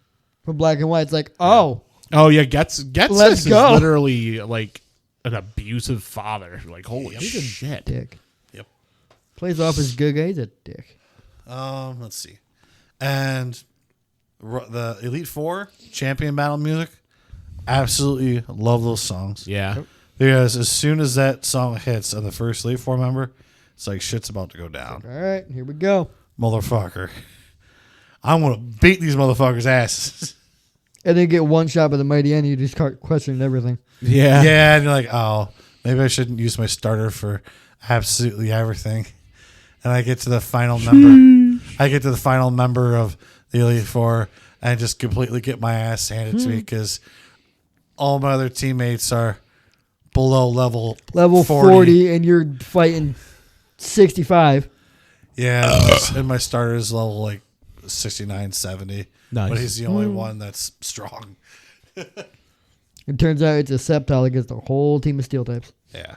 from Black and White. It's like, oh. Oh yeah, Getsus Let's is go. literally like an abusive father. Like holy shit. Dick. Yep. Plays off his good guy. He's a dick. Let's see. And the Elite Four champion battle music, absolutely love those songs. Yeah. Because as soon as that song hits on the first Elite Four member, it's like shit's about to go down. All right, here we go. Motherfucker. I'm going to beat these motherfuckers' asses. And then get one shot by the mighty end. You just start questioning everything. Yeah. Yeah, and you're like, oh, maybe I shouldn't use my starter for absolutely everything. And I get to the final member. I get to the final member of the Elite Four and just completely get my ass handed to me because all my other teammates are below level 40 and you're fighting 65. Yeah, and my starter is level like 69, 70. Nice. But he's the only one that's strong. It turns out it's a Sceptile against a whole team of Steel types. Yeah.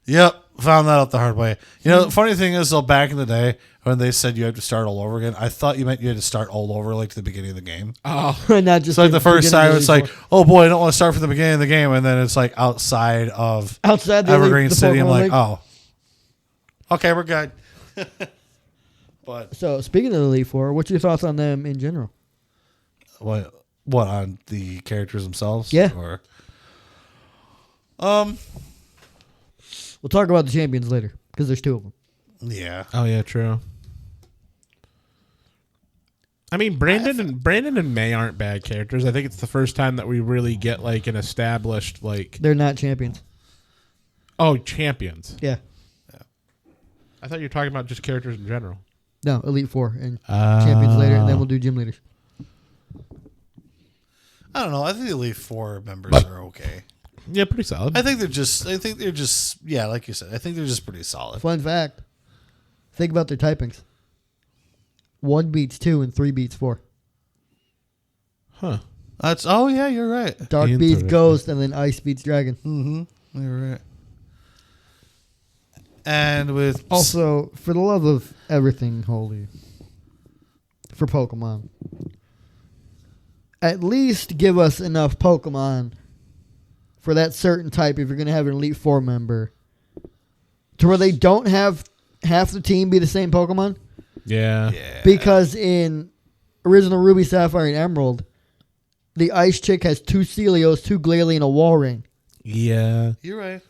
Yep, found that out the hard way. You know, the funny thing is, though, back in the day when they said you had to start all over again, I thought you meant you had to start all over like to the beginning of the game. Oh. Not just So like the first beginning time, of it's Elite like, Four. oh boy, I don't want to start from the beginning of the game, and then it's like outside of Outside the Evergreen the City. I'm Pokemon like, League. oh, okay, we're good. But So speaking of the Elite Four, what's your thoughts on them in general? what on the characters themselves? Yeah. Or We'll talk about the champions later because there's two of them. yeah. Oh yeah, true. I mean, Brandon and May aren't bad characters. I think it's the first time that we really get like an established like They're not champions. champions. Yeah. I thought you were talking about just characters in general. No, Elite Four and champions later, and then we'll do gym leaders. I don't know. I think the Elite Four members are okay. Yeah, pretty solid. I think they're just yeah, like you said. I think they're just pretty solid. Fun fact. Think about their typings. 1 beats 2 and 3 beats 4. Huh. That's yeah, you're right. Dark beats Interesting. Ghost, and then Ice beats Dragon. Mm-hmm. You're right. And with Also, for the love of everything holy, for Pokemon, at least give us enough Pokemon for that certain type if you're going to have an Elite Four member to where they don't have half the team be the same Pokemon. Yeah. Because in original Ruby, Sapphire, and Emerald, the Ice Chick has 2 Celios, 2 Glalie, and a Walrein. Yeah. You're right.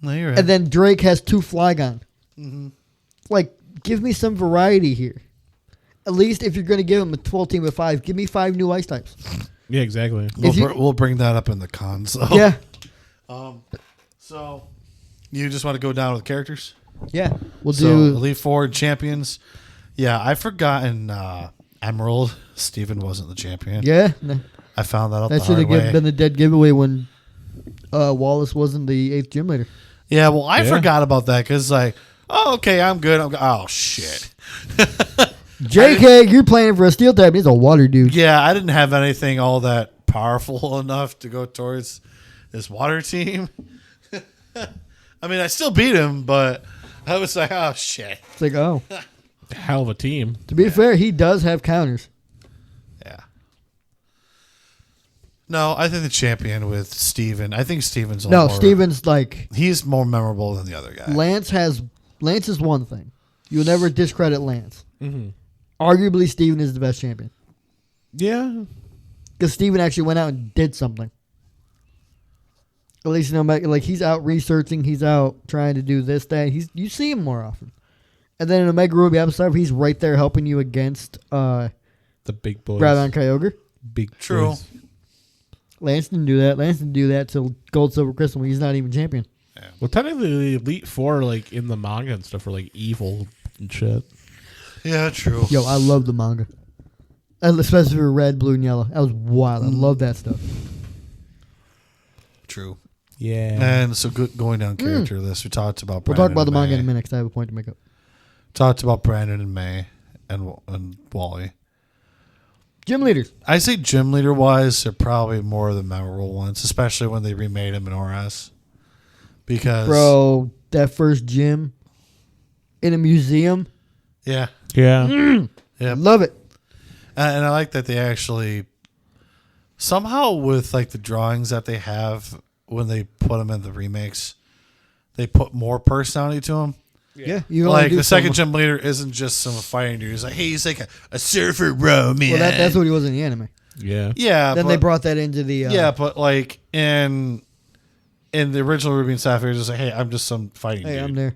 No, you're right. And then Drake has 2 Flygon. Mm-hmm. Like, give me some variety here. At least if you're going to give them a 12 team of 5, give me 5 new Ice types. Yeah, exactly. We'll bring that up in the cons. So. Yeah. So, you just want to go down with characters? Yeah. We'll So, do. Elite Four champions. Yeah, I've forgotten Emerald. Steven wasn't the champion. Yeah. No. I found that out That the should hard have way. been the dead giveaway when Wallace wasn't the 8th gym leader. Yeah, well, I Yeah. forgot about that because, like, oh, okay, I'm good. Oh, shit. JK, you're playing for a steel type. He's a water dude. Yeah, I didn't have anything all that powerful enough to go towards this water team. I mean, I still beat him, but I was like, oh, shit. It's like, oh. Hell of a team. To be fair, he does have counters. Yeah. No, I think the champion with Steven. I think Steven's No, Steven's like he's more memorable than the other guy. Lance is one thing. You'll never discredit Lance. Mm-hmm. Arguably, Steven is the best champion Yeah. because Steven actually went out and did something. At least like he's out researching, he's out trying to do this, that. You see him more often. And then in Omega Ruby episode, he's right there helping you against The big boys. Groudon Kyogre. Big True. boys. Lance didn't do that. Lance didn't do that till Gold, Silver, Crystal when he's not even champion. Well, technically, the Elite Four, like in the manga and stuff, are like evil and shit. Yeah, true. Yo, I love the manga. And especially for red, blue, and yellow. That was wild. I love that stuff. True. Yeah. And so going down character list, we talked about We'll Brandon talk about the and manga in May. a minute because I have a point to make up. Talked about Brandon and May and Wally. Gym leaders. I say gym leader wise, they're probably more of the memorable ones, especially when they remade him in ORS. Because Bro, that first gym in a museum. yeah, Yeah. yeah, Love it. and I like that they actually somehow with like the drawings that they have when they put them in the remakes, they put more personality to them. Yeah. You can only Like do the so second much. gym leader isn't just some fighting dude. He's like, hey, he's like a surfer bro, man. Well, that's what he was in the anime. Yeah. Yeah, Then but, they brought that into the. yeah, but like in the original Ruby and Sapphire, just like, hey, I'm just some fighting Hey, dude. I'm there.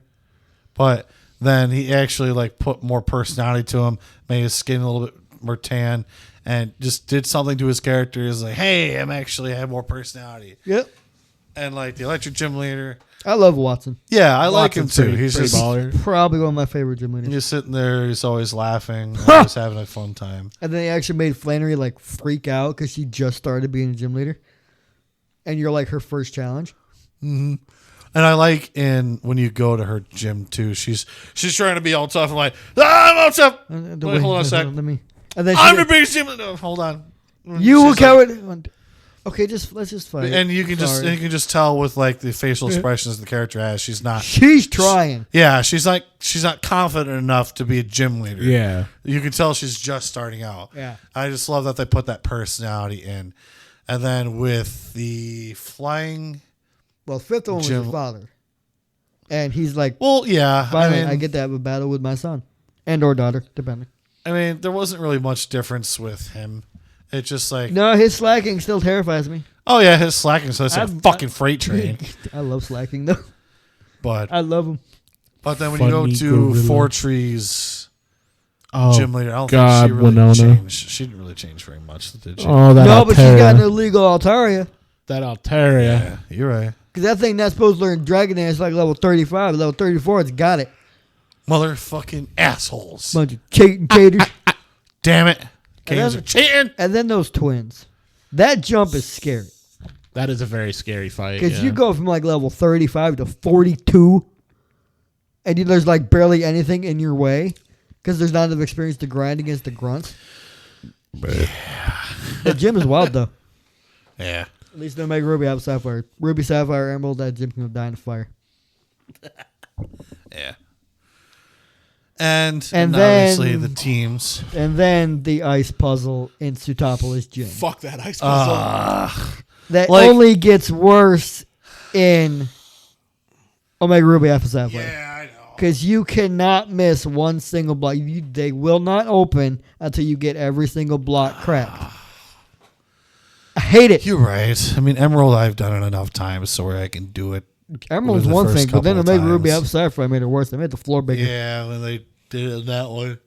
But then he actually like put more personality to him, made his skin a little bit more tan, and just did something to his character. He's like, hey, I have more personality. Yep. And like the electric gym leader, I love Watson. yeah, I like him Watson's too. pretty- He's pretty just baller. Probably one of my favorite gym leaders. he's sitting there. He's always laughing, always having a fun time. And then they actually made Flannery like freak out because she just started being a gym leader. And you're like her first challenge. And I like when you go to her gym too. She's trying to be all tough and like, I'm all tough. Wait, hold on a sec. Let me. And then I'm the biggest gym. No, hold on. You will She's like- coward. Okay, let's just fight. And you can Sorry. just tell with like the facial expressions the character has. She's not. She's trying. Yeah, she's not confident enough to be a gym leader. Yeah. You can tell she's just starting out. Yeah. I just love that they put that personality in. And then with the flying, Well, fifth one was Jim- his father, and he's like, well, yeah, "Finally, I get to have a battle with my son and or daughter, depending." I mean, there wasn't really much difference with him. It's just like, No, his slacking still terrifies me. oh yeah, his slacking, so it's like a I'm- fucking freight train. I love slacking though. But I love him. then when you go Funny to gorilla. Four Trees Oh, gym leader, I don't God, think she really Winona. changed. She didn't really change very much, did she? Oh, that No, but she's got an Altaria. illegal Altaria. That Altaria. Yeah, you're right. Because that thing not supposed to learn Dragon Dance like level 35. Level 34, it's got it. Motherfucking assholes. Bunch of cheating caters. Damn it. And Games then- are cheating. And then those twins. That jump is scary. That is a very scary fight. Because yeah. you go from like level 35 to 42, and there's like barely anything in your way because there's not enough experience to grind against the grunts. The gym is wild though. Yeah. At least no Mega Ruby Sapphire. Ruby Sapphire Emerald, that gym can die in a fire. Yeah. And then obviously the teams. And then the ice puzzle in Sutopolis Gym. Fuck that ice puzzle. That only gets worse in Omega Ruby Alpha Sapphire. Yeah, I know. Because you cannot miss one single block. They will not open until you get every single block cracked. I hate it. You're right. I mean, Emerald, I've done it enough times so where I can do it. Emerald's the one first thing, but then couple Omega of Ruby times. Alpha Sapphire made it worse. They made the floor bigger. Yeah, when they did it that way.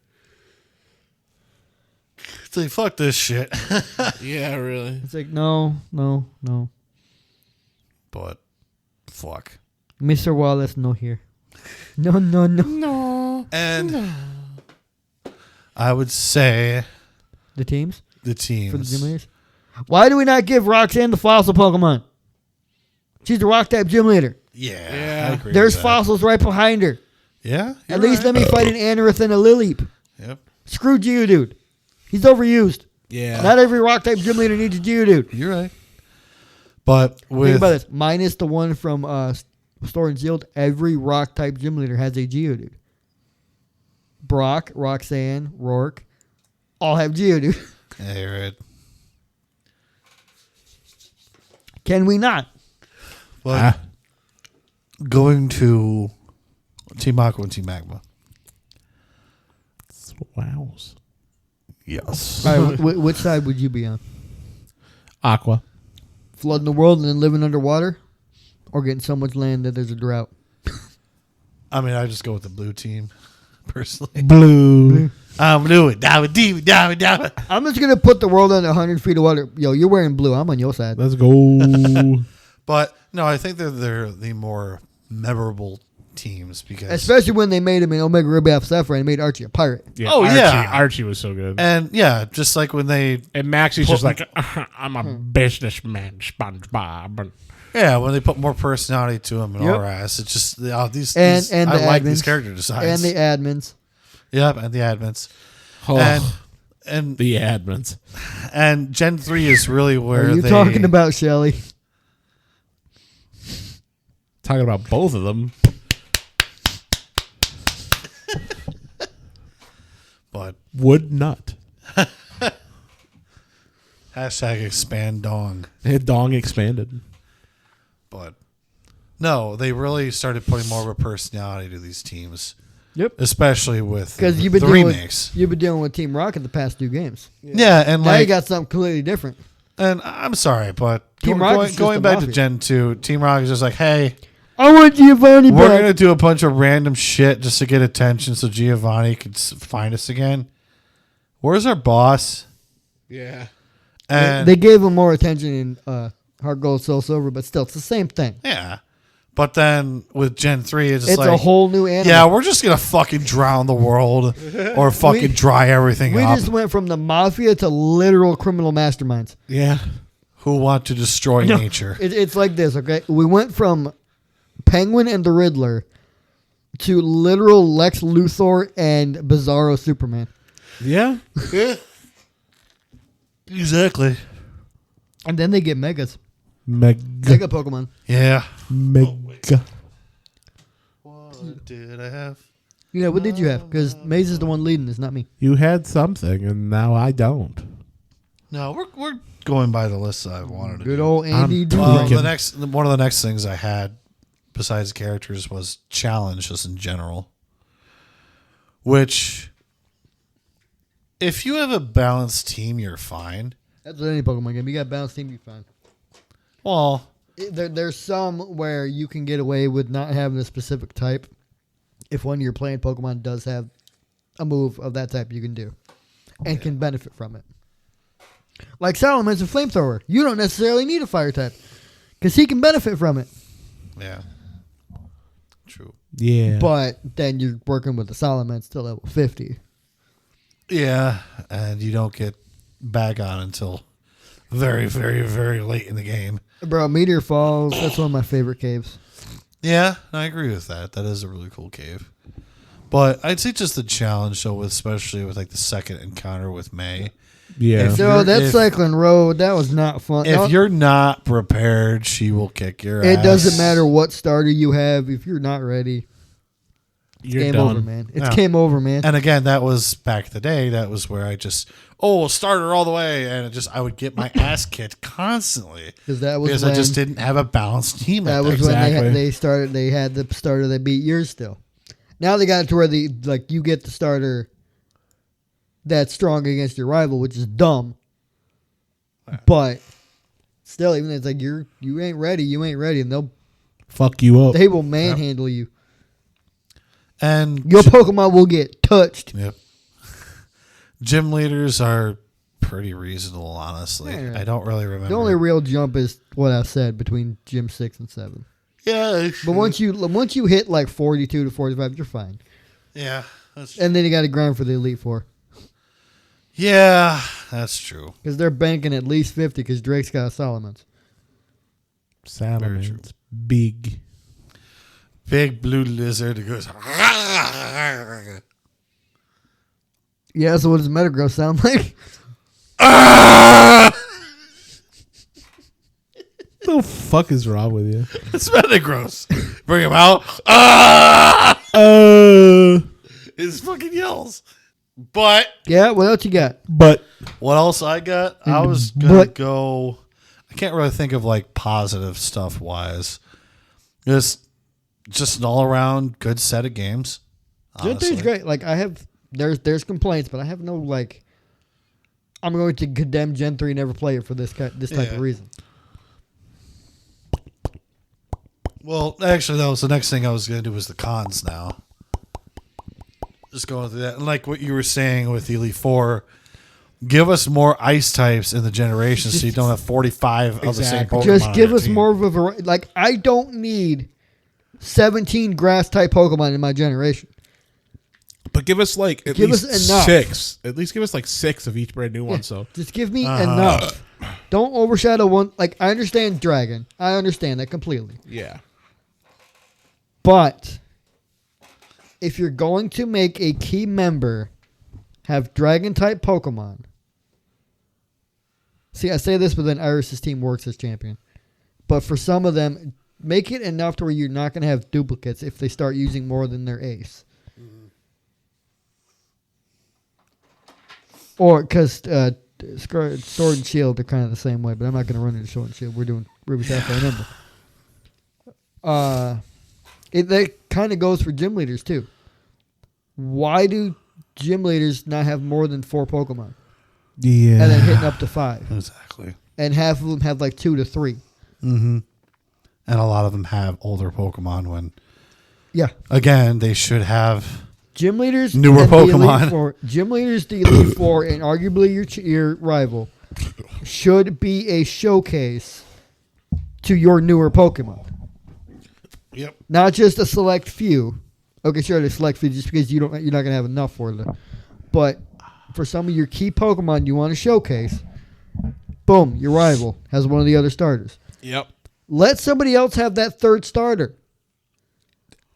It's like, fuck this shit. Yeah, really. It's like, no. But, fuck. Mr. Wallace, no here. No. And I would say The teams? the teams. For the gym leaders? Why do we not give Roxanne the fossil Pokemon? She's the rock type gym leader. Yeah, I agree There's with that. fossils right behind her. Yeah, At least let me fight an Anorith and a Lileep. Yep, Screw Geodude. He's overused. Yeah. Not every rock type gym leader needs a Geodude. you're right. But with Think about this. Minus the one from Sword and Shield, every rock type gym leader has a Geodude. Brock, Roxanne, Rourke, all have Geodude. yeah, you're right. Can we not? But going to Team Aqua and Team Magma. Wows. Yes. All right, which side would you be on? Aqua. Flooding the world and then living underwater? Or getting so much land that there's a drought? I mean, I just go with the blue team, personally. Blue. I'm blue. Dive. I'm just going to put the world under 100 feet of water. Yo, you're wearing blue. I'm on your side. Let's go. But no, I think they're the more memorable teams because Especially when they made him in Omega Ruby Alpha Sapphire and made Archie a pirate. Yeah, Oh, Archie, yeah. Archie was so good. and yeah, just like when they And Maxie's just like, I'm a businessman, SpongeBob. when they put more personality to them and Yep. all that. It's just these And I the like admins. these character designs. And the admins. Yep, and the admins. Oh, And the admins. and Gen 3 is really where Are you they talking about Shelly? Talking about both of them. but Would not. hashtag expand dong. Dong expanded. But no, they really started putting more of a personality to these teams. Yep. Especially with Because you've the been remakes. you've been dealing with Team Rocket the past 2 games. Yeah, and Now you like got something completely different. and I'm sorry, but Team Rocket's just going a back to mafia. Gen 2, Team Rocket is just like, hey, I want Giovanni we're back. gonna do a bunch of random shit just to get attention, so Giovanni could find us again. Where's our boss? Yeah. And They gave him more attention in Heart Gold, Soul Silver, but still, it's the same thing. yeah, but then with Gen 3, it's just It's like a whole new animal. yeah, we're just gonna fucking drown the world or fucking dry everything We up. just went from the mafia to literal criminal masterminds. Yeah. Who want to destroy No, nature? It's like this, okay? We went from Penguin and the Riddler to literal Lex Luthor and Bizarro Superman. Yeah. Exactly. And then they get megas. Mega. Mega Pokemon. Yeah. Mega. What did I have? You know, what did you have? Because Maze is the one leading this, not me. You had something, and now I don't. No, we're going by the list I wanted to Good do. old Andy I'm Well, Dooran. one of the next things I had besides characters was challenges in general. Which, if you have a balanced team, you're fine. That's what any Pokemon game. You got a balanced team, you fine. Well, There's some where you can get away with not having a specific type. If one of your playing Pokemon does have a move of that type, you can do. And can benefit from it. Like Salaman's a flamethrower. You don't necessarily need a fire type. Because he can benefit from it. yeah. True. Yeah. But then you're working with the Salamence still level 50. Yeah, and you don't get back on until very, very, very late in the game. Bro, Meteor Falls, that's one of my favorite caves. Yeah, I agree with that. That is a really cool cave. But I'd say just the challenge, so especially with like the second encounter with May. yeah. So that if- Cycling Road, that was not fun. If you're not prepared, she will kick your ass. It doesn't matter what starter you have. If you're not ready, You're game done. over, man. It's Yeah. game over, man. And again, that was back in the day. That was where I just starter all the way, and I would get my ass kicked constantly Because that was because when, I just didn't have a balanced team. that at was that when Exactly. they started. They had the starter that beat yours still. Now they got it to where you get the starter that's strong against your rival, which is dumb. But still, even it's like you ain't ready, and Fuck you up. they will manhandle you. And Your Pokemon will get touched. Yep. Gym leaders are pretty reasonable, honestly. Yeah. I don't really remember. The only real jump is what I said between Gym 6 and 7. yeah, But once you hit like 42 to 45, you're fine. yeah, that's And then you got to grind for the Elite Four yeah, that's true. because they're banking at least 50 because Drake's got Solomons. Salamence. Big. Big blue lizard goes. Yeah, so what does Metagross sound like? What the fuck is wrong with you? It's Metagross. Bring him out. His fucking yells. But Yeah, what else you got? But what else I got? I was gonna go. I can't really think of like positive stuff wise. Just an all around good set of games. Gen 3 is honestly. great. Like there's complaints, but I have no like. I'm going to condemn Gen 3 and never play it for this type Yeah. of reason. Well, actually, that was the next thing I was going to do was the cons now. Just going through that. And like what you were saying with Elite Four, give us more ice types in the generation so you don't have 45 of the same Exactly. Pokemon. Just on give your us team. more of a variety. Like I don't need 17 grass type Pokemon in my generation. give us like at Give least us enough. 6. At least give us like 6 of each brand new one. So Just give me enough. Don't overshadow one. Like I understand Dragon. I understand that completely. yeah. But if you're going to make a key member have Dragon type Pokemon, see, I say this, but then Iris's team works as champion. But for some of them, make it enough to where you're not going to have duplicates if they start using more than their ace. Or because Sword and Shield are kind of the same way, but I'm not going to run into Sword and Shield. We're doing Ruby Sapphire Number. That kind of goes for gym leaders too. Why do gym leaders not have more than 4 Pokemon? Yeah. And then hitting up to 5. Exactly. And half of them have like 2 to 3. Mm-hmm. And a lot of them have older Pokemon when, Yeah. again, they should have. Gym leaders, Newer and the Elite Pokemon. Four, gym leaders, the Elite Four, and arguably your rival, should be a showcase to your newer Pokemon. Yep. Not just a select few. Okay, sure, a select few, just because you're not gonna have enough for them. But for some of your key Pokemon you want to showcase, boom, your rival has one of the other starters. Yep. Let somebody else have that third starter.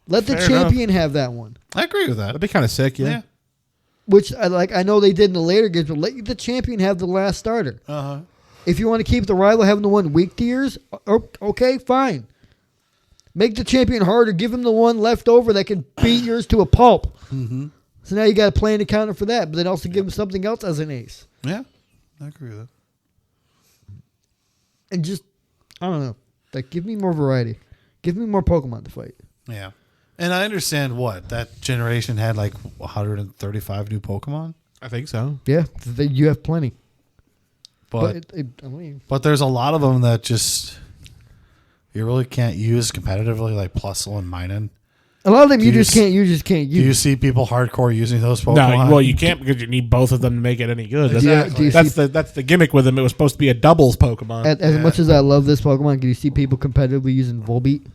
Let the Fair champion have that one. I agree with that. That'd be kind of sick. Yeah. Which I know they did in the later games, but let the champion have the last starter. Uh-huh. If you want to keep the rival having the one weak to yours, okay, fine. Make the champion harder. Give him the one left over that can beat yours to a pulp. Mm-hmm. So now you got a plan to counter for that, but then also give him something else as an ace. Yeah. I agree with that. And just, I don't know. Like, give me more variety. Give me more Pokemon to fight. Yeah. And I understand that generation had like 135 new Pokemon. I think so. Yeah, you have plenty. But I mean, there's a lot of them that just you really can't use competitively, like Plusle and Minun. a lot of them Do you you just can't Do you use. see people hardcore using those Pokemon? No, well, you can't because you need both of them to make it any good. That's, Yeah, do you that's the gimmick with them. It was supposed to be a doubles Pokemon. As much as I love this Pokemon, can you see people competitively using Volbeat?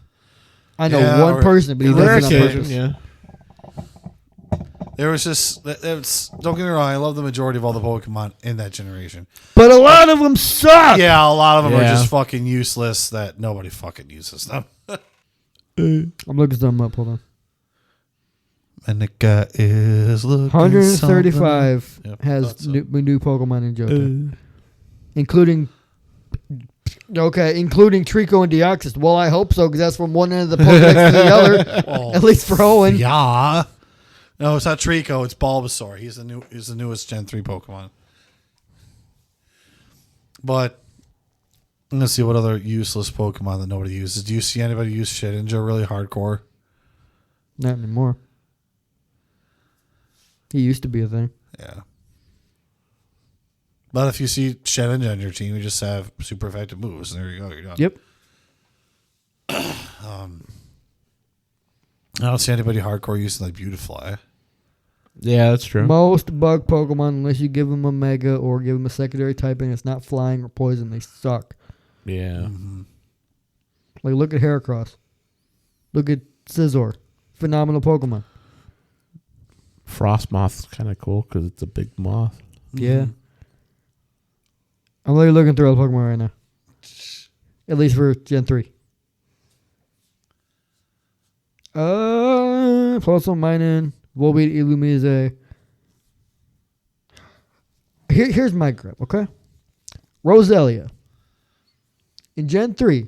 I know Yeah, one or- person, but he Rare does it on occasion, purpose. yeah. There was just don't get me wrong. I love the majority of all the Pokemon in that generation. But a lot of them suck. Yeah, a lot of them are Yeah. just fucking useless. That nobody fucking uses them. I'm looking something up. Hold on. Manika is looking 135 Yep, has thought so. new Pokemon in Johto, including Okay, including Trico and Deoxys. Well, I hope so, because that's from one end of the Pokedex to the other. Oh, At least for Owen. yeah. No, it's not Trico. It's Bulbasaur. He's the newest Gen 3 Pokemon. But let's see what other useless Pokemon that nobody uses. Do you see anybody use Shedinja really hardcore? Not anymore. He used to be a thing. Yeah. But if you see Shedinja on your team, you just have super effective moves, and there you go. You're done. Yep. I don't see anybody hardcore using like Beautifly. Yeah, that's true. Most bug Pokemon, unless you give them a Mega or give them a secondary typing, it's not flying or poison. They suck. Yeah. Mm-hmm. Like, look at Heracross. Look at Scizor. Phenomenal Pokemon. Frostmoth's kind of cool because it's a big moth. Yeah. I'm literally looking through all the Pokemon right now. At least for Gen 3. Pulsar Minun, Volbeat, Illumise. Here's my grip, okay? Roselia. In Gen 3,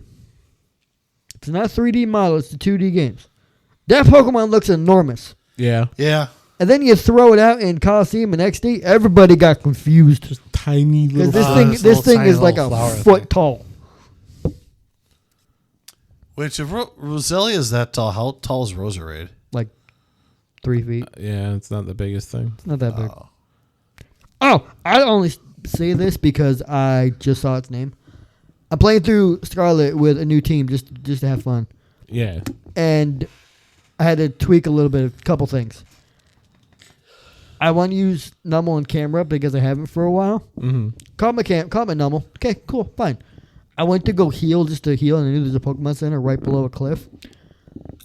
it's not 3D model, it's the 2D games. That Pokemon looks enormous. Yeah. Yeah. And then you throw it out in Coliseum and XD, everybody got confused. Just tiny little. Because this thing is like a foot tall. Which, if Roselia is that tall, how tall is Roserade? Like 3 feet. Yeah, it's not the biggest thing. It's not that big. Oh, I only say this because I just saw its name. I'm playing through Scarlet with a new team just to have fun. Yeah. And I had to tweak a little bit, a couple things. I want to use Numel and camera because I haven't for a while. Mm-hmm. Call my Numel. Okay, cool, fine. I went to go heal just to heal, and I knew there's a Pokemon Center right below a cliff.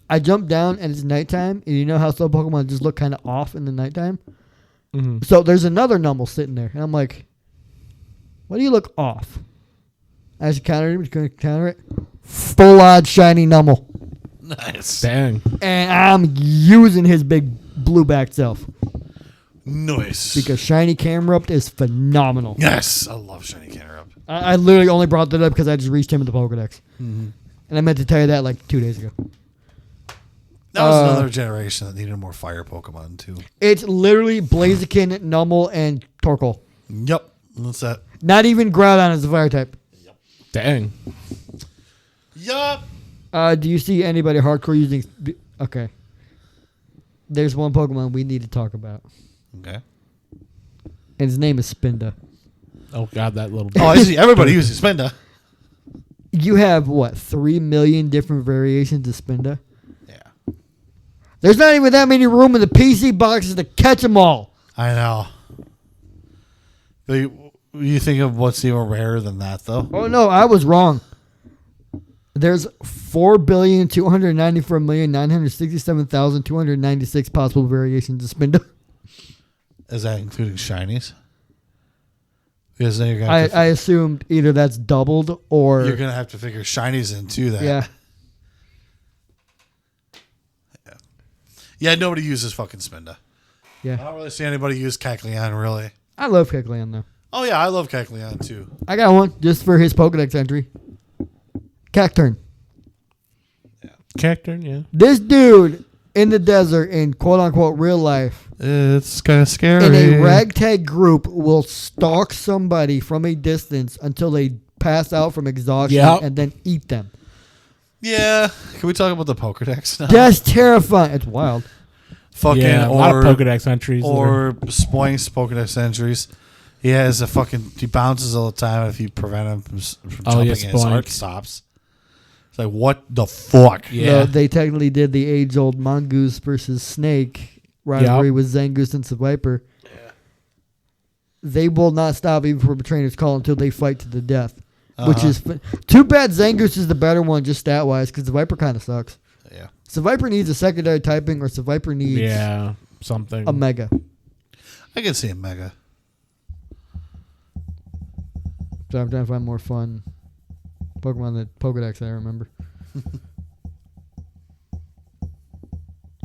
I jumped down, and it's nighttime, and you know how some Pokemon just look kind of off in the nighttime? Mm-hmm. So there's another Numel sitting there, and I'm like, why do you look off? As you counter him, going to counter it. Full-on shiny Numel. Nice. Dang. And I'm using his big blue-backed self. Nice. Because shiny Camerupt is phenomenal. Yes. I love shiny Camerupt. I literally only brought that up because I just reached him in the Pokedex. Mm-hmm. And I meant to tell you that like 2 days ago. That was another generation that needed more fire Pokemon, too. It's literally Blaziken, Numel, and Torkoal. Yep. What's that? Not even Groudon is a fire type. Dang. Yup. Do you see anybody hardcore using... Okay. There's one Pokemon we need to talk about. Okay. And his name is Spinda. Oh, God, that little... Oh, I see. Everybody uses Spinda. You have, 3 million different variations of Spinda? Yeah. There's not even that many room in the PC boxes to catch them all. I know. But you think of what's even rarer than that, though? Oh, no, I was wrong. There's 4,294,967,296 possible variations of Spinda. Is that including shinies? Because then you're gonna I assumed either that's doubled or... you're gonna have to figure shinies into that. Yeah. Yeah, nobody uses fucking Spinda. I Yeah. don't really see anybody use Kecleon, really. I love Kecleon, though. Oh, yeah, I love Kecleon, too. I got one just for his Pokedex entry. Cacturn. Cacturn, yeah. This dude in the desert in quote-unquote real life It's kind of scary. in a ragtag group will stalk somebody from a distance until they pass out from exhaustion and then eat them. Yeah. Can we talk about the Pokedex now? That's terrifying. It's wild. Fucking, yeah, a lot of Pokedex entries. Or Spoink's Pokedex entries. He has a fucking... He bounces all the time. If you prevent him from jumping in, his heart stops. It's like, what the fuck? Yeah. They technically did the age-old Mongoose versus Snake rivalry with Zangoose and Seviper. Yeah. They will not stop even for a trainer's call until they fight to the death. Which is... Too bad Zangoose is the better one just stat-wise because Seviper kind of sucks. Yeah. Seviper needs a secondary typing or Seviper needs something. a Mega. I can see a Mega. So I'm trying to find more fun Pokemon that Pokedex I remember.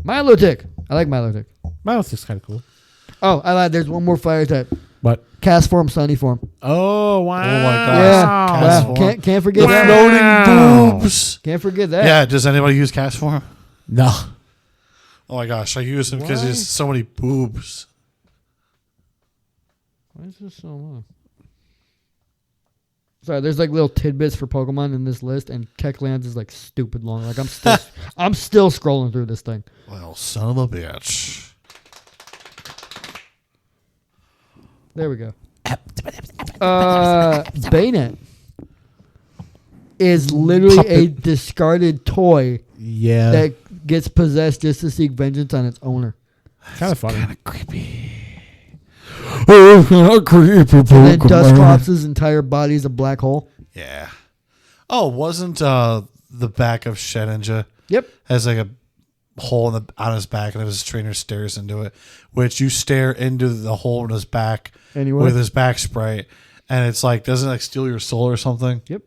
Milotic. I like Milotic. Milotic's kind of cool. Oh, I lied. There's one more fire type. What? Cast form, Sunny form. Oh wow! Oh my gosh. Yeah, Cast wow. form. Can't forget The that. floating boobs. Can't forget that. Yeah, does anybody use cast form? No. Oh my gosh, I use him because Why? there's so many boobs. Why is this so long? Sorry, there's like little tidbits for Pokemon in this list, and Kecleon's is like stupid long. Like I'm still scrolling through this thing. Well, son of a bitch. There we go. Bayonet is literally a discarded toy Yeah. that gets possessed just to seek vengeance on its owner. Kind of funny. Kind of creepy. Oh, creepy. And then Dusclops' entire body is a black hole. Yeah. Oh, wasn't the back of Shedinja Yep. has like a hole on his back, and his trainer stares into it, which you stare into the hole in his back Anyway. with his back sprite, and it's like, doesn't it like steal your soul or something? Yep.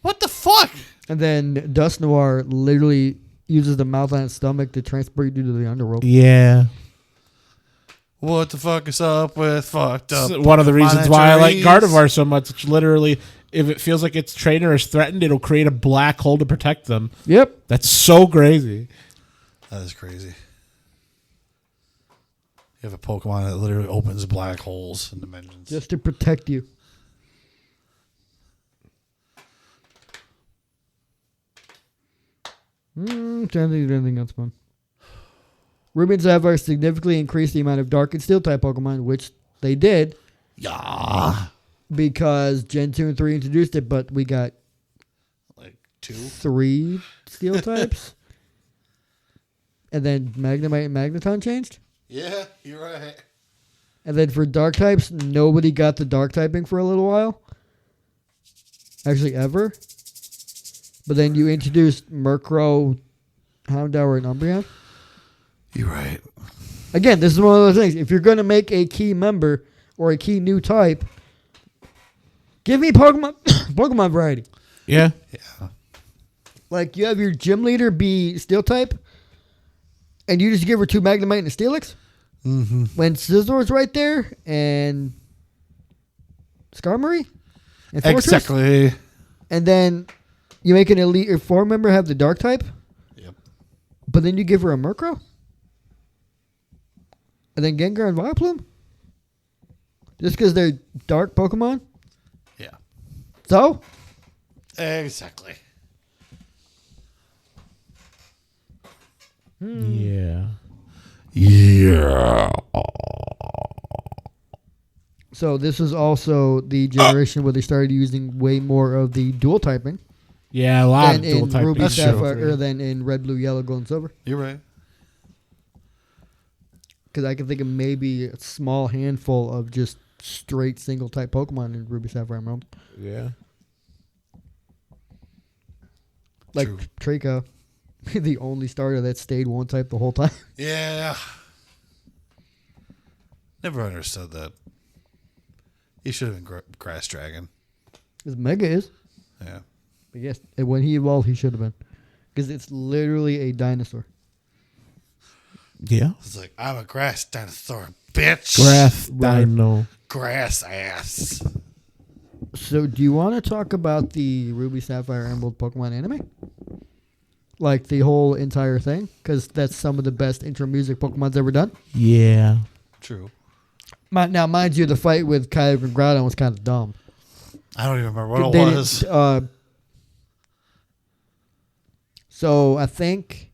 What the fuck? And then Dust Noir literally uses the mouth on its stomach to transport you to the underworld. Yeah. What the fuck is up with fucked up? It's one of the reasons why I like monetaries? Gardevoir so much. It's literally, if it feels like its trainer is threatened, it'll create a black hole to protect them. Yep. That's so crazy. That is crazy. You have a Pokemon that literally opens black holes in dimensions. Just to protect you. Trying to think of anything else fun. Ruby and Sapphire significantly increased the amount of Dark and Steel type Pokemon, which they did Yeah. because Gen 2 and 3 introduced it, but we got Like 2? 3 Steel types. And then Magnemite and Magneton changed. Yeah, you're right. And then for Dark types, nobody got the Dark typing for a little while. Actually, ever. But then you introduced Murkrow, Houndour, and Umbreon. You're right. Again, this is one of those things. If you're going to make a key member or a key new type, give me Pokemon Pokemon variety. Yeah. Yeah. Like, you have your gym leader be Steel type, and you just give her 2 Magnemite and a Steelix. Mm-hmm. When Scizzor's right there, and Skarmory, and Fortress. Exactly. And then you make an Elite or 4 member have the Dark type, Yep. but then you give her a Murkrow? And then Gengar and Vileplume? Just because they're dark Pokemon? Yeah. So? Exactly. Yeah. Yeah. So this is also the generation where they started using way more of the dual typing Yeah, a lot than of dual in typing. Ruby That's true. Sapphire or than in Red, Blue, Yellow, Gold, and Silver. You're right. Because I can think of maybe a small handful of just straight single type Pokemon in Ruby, Sapphire, and Emerald. Yeah. Like True. Traco, the only starter that stayed one type the whole time. Yeah. Never understood that. He should have been Grass Dragon. Because Mega is. Yeah. But yes, and when he evolved, he should have been. Because it's literally a dinosaur. Yeah. It's like, I'm a grass dinosaur, bitch. Grass Right. dino. Grass ass. So, do you want to talk about the Ruby, Sapphire, Emerald Pokemon anime? Like the whole entire thing? Because that's some of the best intro music Pokemon's ever done. Yeah. True. Now, mind you, the fight with Kyogre and Groudon was kind of dumb. I don't even remember what They it didn't, was. So, I think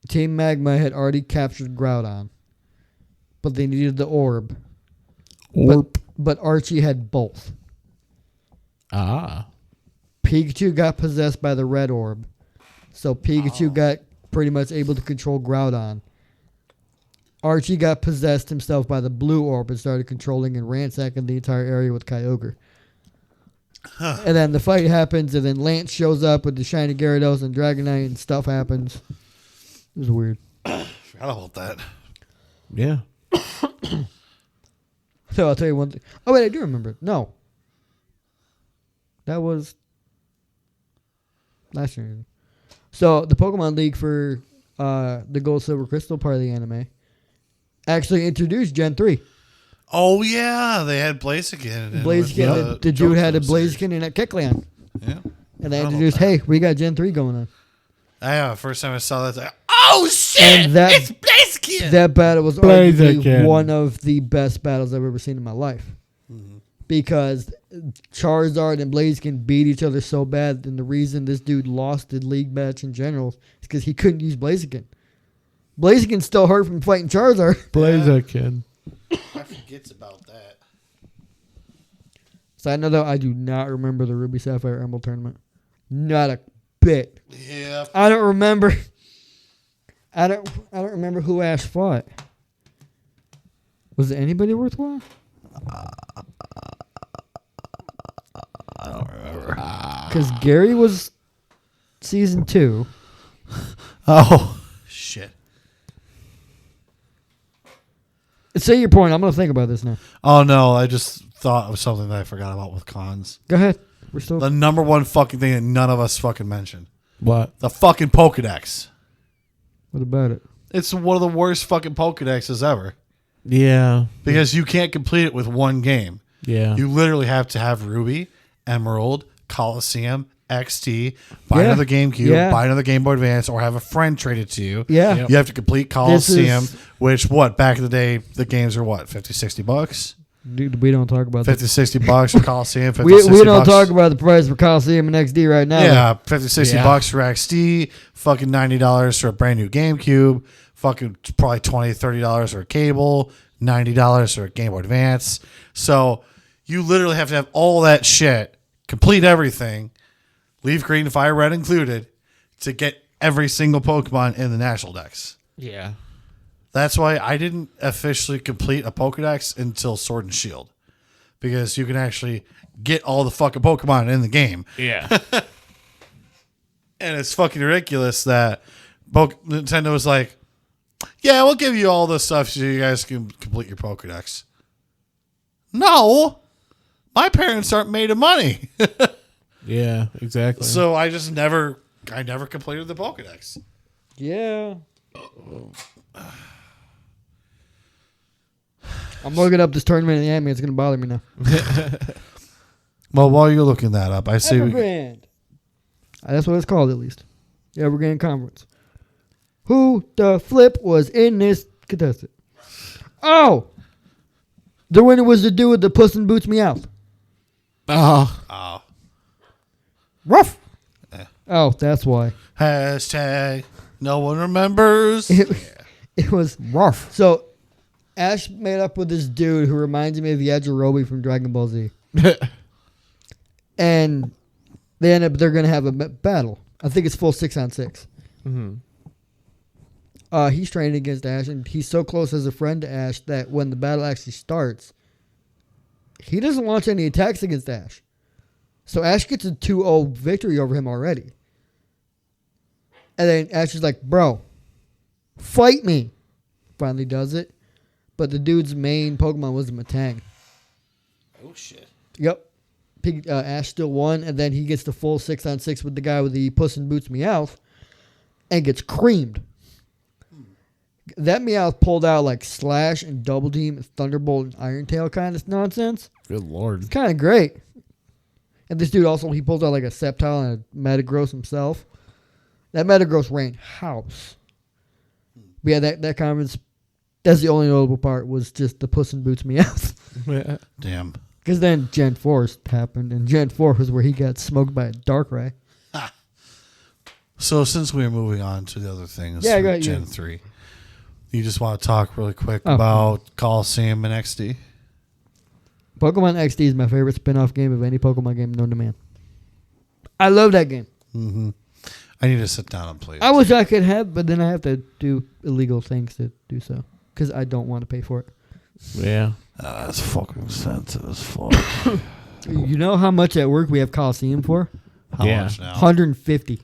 Team Magma had already captured Groudon, but they needed the orb. But Archie had both. Ah. Pikachu got possessed by the red orb. So Pikachu got pretty much able to control Groudon. Archie got possessed himself by the blue orb and started controlling and ransacking the entire area with Kyogre. And then the fight happens, and then Lance shows up with the shiny Gyarados and Dragonite, and stuff happens. It was weird. Forgot about that. Yeah. So I'll tell you one thing. Oh, wait, I do remember it. No. That was last year. So the Pokemon League for the Gold, Silver, Crystal part of the anime actually introduced Gen 3. Oh yeah, they had Blaziken. Blaziken, the dude had a Blaziken and a Kecleon. Yeah. And they introduced, hey, we got Gen 3 going on. Yeah, first time I saw that, like, oh shit, it's Blaziken. That battle was arguably one of the best battles I've ever seen in my life. Mm-hmm. Because Charizard and Blaziken beat each other so bad, and the reason this dude lost the league match in general is because he couldn't use Blaziken. Blaziken still hurt from fighting Charizard. Blaziken. I forget about that. So I know though I do not remember the Ruby Sapphire Emerald tournament. Not a bit. Yeah. I don't remember. I don't remember who Ash fought. Was it anybody worthwhile? I don't remember. Because Gary was season 2. Oh shit. Say your point. I'm going to think about this now. Oh no, I just thought of something that I forgot about with cons. Go ahead. We're still The number one fucking thing that none of us fucking mentioned. What? The fucking Pokedex. What about it? It's one of the worst fucking Pokedexes ever. Yeah. Because you can't complete it with one game. Yeah. You literally have to have Ruby, Emerald, Coliseum, XT, buy another GameCube, buy another Game Boy Advance, or have a friend trade it to you. Yeah. Yep. You have to complete Coliseum, which, back in the day, the games are what, $50, $60? Dude, we don't talk about $50, $60 for Coliseum, $50, we $60. don't talk about the price for Coliseum and XD right now. Yeah, $50, $60 for XD, fucking $90 for a brand new GameCube, fucking probably $20, $30 for a cable, $90 for a Game Boy Advance. So you literally have to have all that shit, complete everything, Leaf Green, Fire Red included, to get every single Pokemon in the National Dex. Yeah. That's why I didn't officially complete a Pokedex until Sword and Shield. Because you can actually get all the fucking Pokemon in the game. Yeah. And it's fucking ridiculous that Nintendo was like, yeah, we'll give you all this stuff so you guys can complete your Pokedex. No. My parents aren't made of money. Yeah, exactly. So I just never completed the Pokedex. Yeah. I'm looking up this tournament in the anime. It's going to bother me now. Well, while you're looking that up, I see. Evergrande. That's what it's called, at least. The Evergrande Conference. Who the flip was in this contestant? Oh! The winner was the dude with the Puss in Boots Meowth. Oh. Rough. Oh, that's why. Hashtag no one remembers. It was rough. So, Ash made up with this dude who reminds me of the Yajirobe from Dragon Ball Z. And they're going to have a battle. I think it's full 6-on-6. Mm-hmm. He's training against Ash, and he's so close as a friend to Ash that when the battle actually starts, he doesn't launch any attacks against Ash. So Ash gets a 2-0 victory over him already. And then Ash is like, bro, fight me. Finally does it. But the dude's main Pokemon was the Matang. Oh, shit. Yep. Ash still won, and then he gets the full 6-on-6 with the guy with the Puss in Boots Meowth and gets creamed. That Meowth pulled out like Slash and Double Team and Thunderbolt and Iron Tail kind of nonsense. Good lord. It's kind of great. And this dude also, he pulls out like a Sceptile and a Metagross himself. That Metagross ran house. But yeah, that conference, that's the only notable part, was just the Puss in Boots Meowth. Damn. Because then Gen 4 happened, and Gen 4 was where he got smoked by a Darkrai. So since we're moving on to the other things, Yeah, go ahead, Gen 3, you just want to talk really quick about Coliseum and XD? Pokemon XD is my favorite spin-off game of any Pokemon game known to man. I love that game. Mm-hmm. I need to sit down and play it. I wish I could have, but then I have to do illegal things to do so. Because I don't want to pay for it. Yeah. That's fucking expensive as fuck. You know how much at work we have Coliseum for? How much now? 150.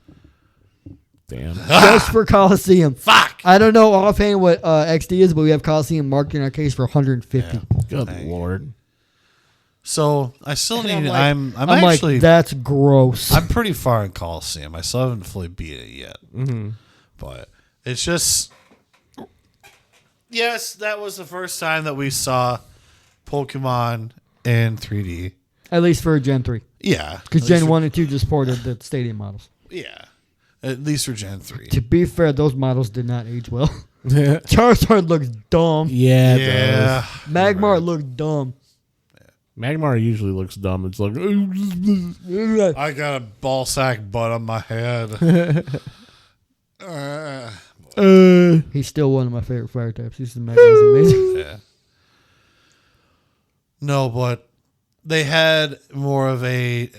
Damn. Just for Coliseum. Fuck! I don't know offhand what XD is, but we have Coliseum marked in our case for 150. Yeah. Good Dang. Lord. So I still need. I'm I'm actually. like, that's gross. I'm pretty far in Coliseum. I still haven't fully beat it yet. Mm-hmm. But it's just. Yes, that was the first time that we saw Pokemon in 3D. At least for Gen 3. Yeah. Because Gen 1 and 2 just ported the Stadium models. Yeah. At least for Gen 3. To be fair, those models did not age well. Charizard looks dumb. Yeah, it Yeah. does. Magmar looks dumb. Magmar usually looks dumb. It's like, I got a ball sack butt on my head. He's still one of my favorite fire types. He's the Magmar's amazing. Yeah. No, but they had more of a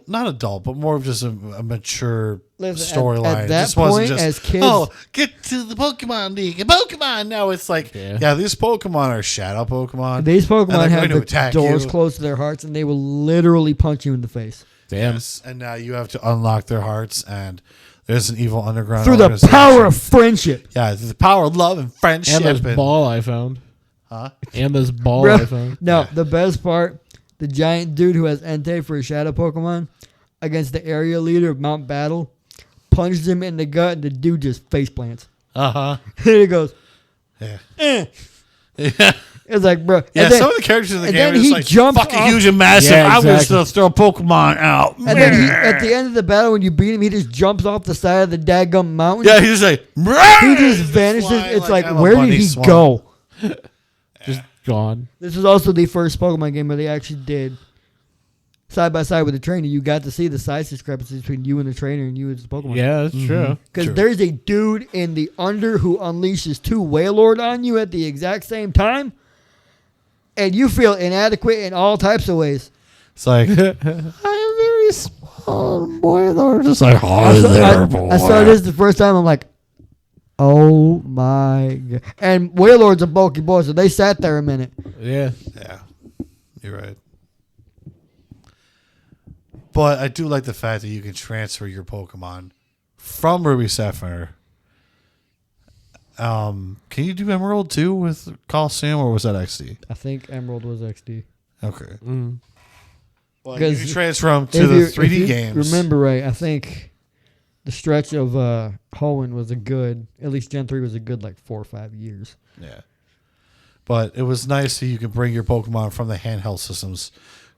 not adult, but more of just a mature storyline. At that It just wasn't point, just, as kids, get to the Pokemon League. And Pokemon now it's like, yeah, these Pokemon are shadow Pokemon. these Pokemon have going to the attack doors you. closed to their hearts, and they will literally punch you in the face. damn. Yes, and now you have to unlock their hearts, and there's an evil underground Through the organization. power of friendship. Yeah, through the power of love and friendship. And this ball I found. Huh? And this ball Bro, I found. no, the best part, the giant dude who has Entei for a shadow Pokemon against the area leader of Mount Battle, punches him in the gut, and the dude just face plants. Uh-huh. And he goes, Yeah. Yeah. It's like, bro. Yeah, and then, some of the characters in the and game then are just he like jumps fucking off- huge and massive. Yeah, I'm exactly. going to throw Pokemon out. And then he, at the end of the battle, when you beat him, he just jumps off the side of the daggum mountain. Yeah, he's just like, He just vanishes. flying It's like, I'm a where did bunny he swan. go? Just gone. This was also the first Pokemon game where they actually did side by side with the trainer. You got to see the size discrepancies between you and the trainer and you as the Pokemon. Yeah, that's true. Because True. there's a dude in the Under who unleashes 2 Wailord on you at the exact same time, and you feel inadequate in all types of ways. It's like, I am very small, boy. They're just like, hi there, boy. I saw this the first time. I'm like, oh my god! And Wailord's a bulky boy, so they sat there a minute. Yeah. Yeah, you're right. But I do like the fact that you can transfer your Pokemon from Ruby Sapphire. Can you do Emerald too with Coliseum, or was that XD? I think Emerald was XD. Okay. Mm. Well, you 'Cause can transfer them If to the you- if 3D you games. Remember right? I think the stretch of Hoenn was a good. At least Gen 3 was a good like 4 or 5 years. Yeah. But it was nice that you could bring your Pokemon from the handheld systems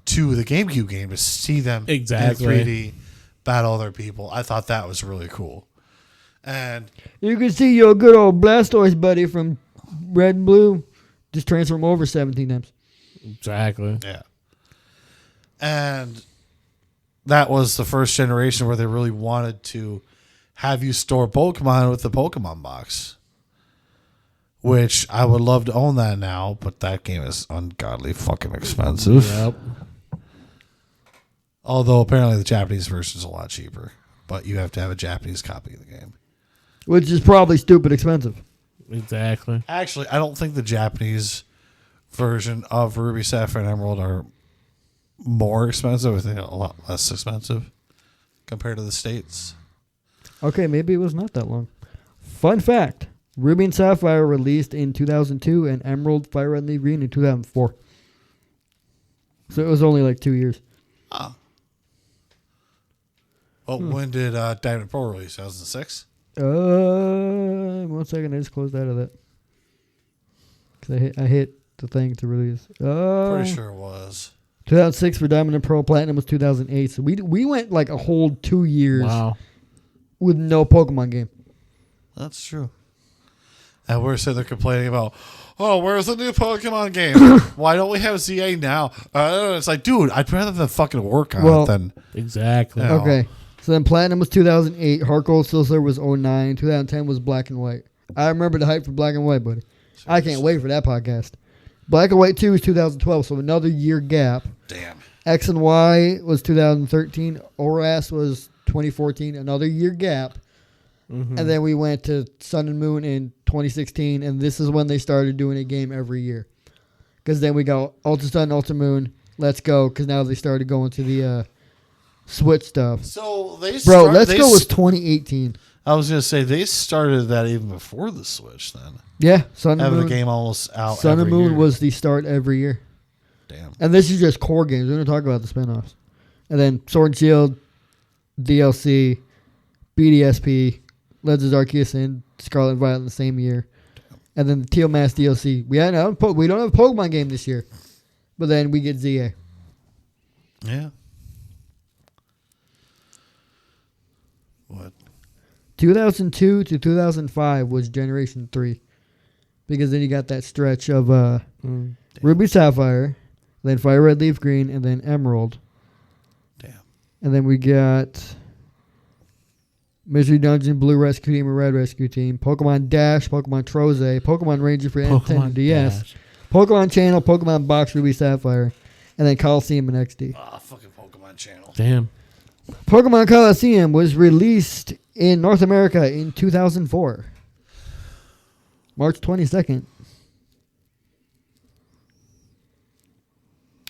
to the GameCube game to see them Exactly. in 3D battle other people. I thought that was really cool. And You can see your good old Blastoise buddy from Red and Blue. Just transfer him over 17 times. Exactly. yeah. And that was the first generation where they really wanted to have you store Pokemon with the Pokemon box. Which I would love to own that now, but that game is ungodly fucking expensive. Yep. Although apparently the Japanese version is a lot cheaper, but you have to have a Japanese copy of the game. Which is probably stupid expensive. Exactly. Actually, I don't think the Japanese version of Ruby, Sapphire, and Emerald are more expensive. I think a lot less expensive compared to the States. Okay, maybe it was not that long. Fun fact. Ruby and Sapphire released in 2002 and Emerald, Fire Red, and Leaf Green in 2004. So it was only like 2 years. Oh. Well, when did Diamond Pearl release? 2006? 1 second, I just closed out of that. Because I hit the thing to release. Pretty sure it was. 2006 for Diamond and Pearl. Platinum was 2008. So we went like a whole 2 years Wow. with no Pokemon game. That's true. And we're sitting there complaining about, oh, where's the new Pokemon game? Why don't we have ZA now? It's like, dude, I'd rather than fucking work on it than... Exactly. Yeah. Okay. So then Platinum was 2008. Heart Gold Silver was 09. 2010 was Black and White. I remember the hype for Black and White, buddy. I can't wait for that podcast. Black and White 2 was 2012, so another year gap. Damn. X and Y was 2013. ORAS was 2014, another year gap. Mm-hmm. And then we went to Sun and Moon in 2016, and this is when they started doing a game every year. Because then we go Ultra Sun, Ultra Moon, let's go, because now they started going to the Switch stuff. So they Bro, Let's Go was 2018. I was going to say, they started that even before the Switch then. Yeah, Sun and Having Moon. the game almost out Sun and every Moon year. was the start every year. Damn. And this is just core games. We're going to talk about the spinoffs. And then Sword and Shield, DLC, BDSP, Legends of Arceus, and Scarlet and Violet in the same year. And then the Teal Mask DLC. We don't have a Pokemon game this year. But then we get ZA. Yeah. What? 2002 to 2005 was Generation 3. Because then you got that stretch of Ruby Sapphire, then Fire Red Leaf Green, and then Emerald. Damn. And then we got Mystery Dungeon, Blue Rescue Team, and Red Rescue Team, Pokemon Dash, Pokemon Troze, Pokemon Ranger for Nintendo DS, Dash. Pokemon Channel, Pokemon Box, Ruby Sapphire, and then Coliseum and XD. Ah, fucking Pokemon Channel. Damn. Pokemon Coliseum was released in North America in 2004. March 22nd.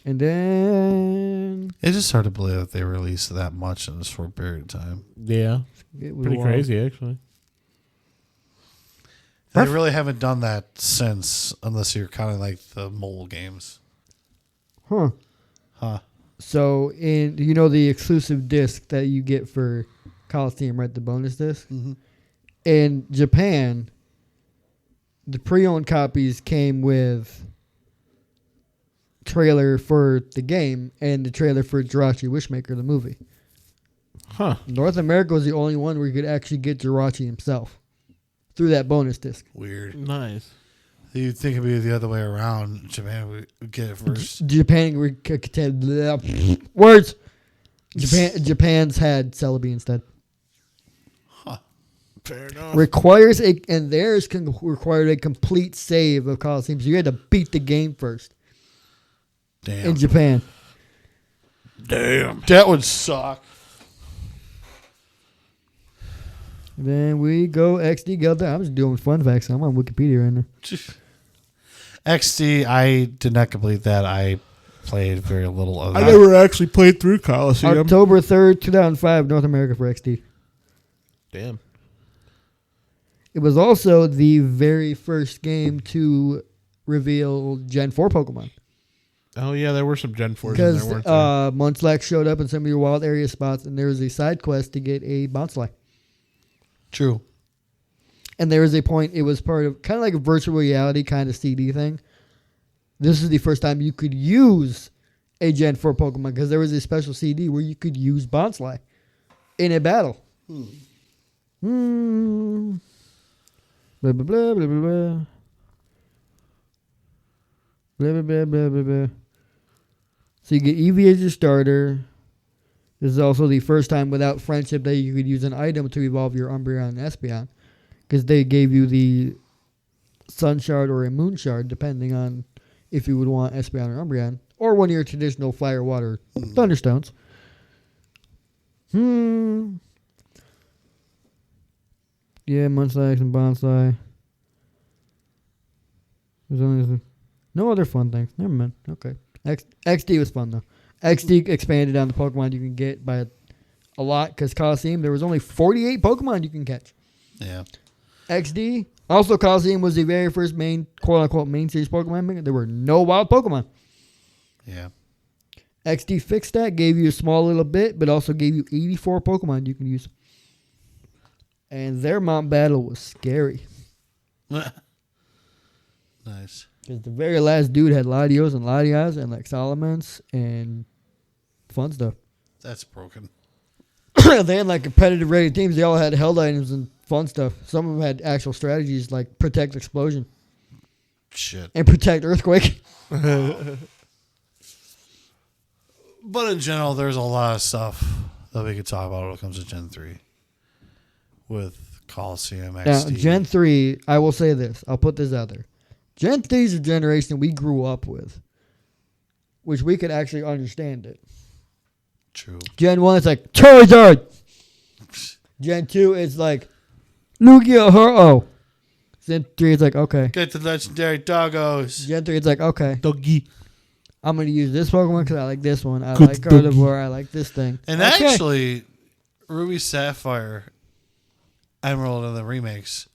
And then It's just hard to believe that they released that much in a short period of time. Yeah. it was Pretty wild. crazy, actually. They really haven't done that since, unless you're kind of like the mole games. Huh. Huh. So, the exclusive disc that you get for Coliseum, right? The bonus disc? Mm-hmm. In Japan, the pre-owned copies came with trailer for the game and the trailer for Jirachi Wishmaker, the movie. Huh. North America was the only one where you could actually get Jirachi himself through that bonus disc. Weird. Nice. You'd think it'd be the other way around. Japan would get it first. Japan words. Japan's had Celebi instead. Fair enough. Requires and theirs required a complete save of Coliseum, so you had to beat the game first Damn. in Japan. Damn. That would suck. Then we go XD Guild. I'm just doing fun facts. I'm on Wikipedia right now. XD, I did not complete that. I played very little of that. I never actually played through Coliseum. October 3rd, 2005, North America for XD. Damn. It was also the very first game to reveal Gen 4 Pokemon. Oh, yeah, there were some Gen 4s in Because there, weren't there? Munchlax showed up in some of your wild area spots, and there was a side quest to get a Bouncefly. True. And there was a point, it was part of kind of like a virtual reality kind of CD thing. This is the first time you could use a Gen 4 Pokemon because there was a special CD where you could use Bouncefly in a battle. Blah, blah, blah, blah, blah, blah. Blah, blah, blah, blah, blah, blah. So you get Eevee as your starter. This is also the first time without friendship that you could use an item to evolve your Umbreon and Espeon. Because they gave you the Sun Shard or a Moon Shard, depending on if you would want Espeon or Umbreon. Or one of your traditional Fire, Water, Thunderstones. Yeah, Munchlax and Bonsai. There's only no other fun things. Never mind. Okay. XD was fun, though. XD expanded on the Pokemon you can get by a lot, because Coliseum, there was only 48 Pokemon you can catch. Yeah. XD, also Coliseum was the very first main, quote-unquote, main series Pokemon. There were no wild Pokemon. Yeah. XD fixed that, gave you a small little bit, but also gave you 84 Pokemon you can use. And their mount battle was scary. Nice. Because the very last dude had Latios and Latias and like Salamence and fun stuff. That's broken. They had like competitive rated teams. They all had held items and fun stuff. Some of them had actual strategies like protect explosion Shit. and protect earthquake. But in general, there's a lot of stuff that we could talk about when it comes to Gen 3. With Coliseum XD. Now, Gen 3, I will say this. I'll put this out there. Gen 3 is a generation we grew up with, which we could actually understand it. True. Gen 1, it's like, Charizard! Gen 2, it's like, Lugia Hero. Gen 3, it's like, okay. Get the legendary doggos. Gen 3, it's like, okay. Doggy. I'm going to use this Pokemon because I like this one. I Good like Gardevoir. I like this thing. And Okay. actually, Ruby Sapphire, Emerald, and the remakes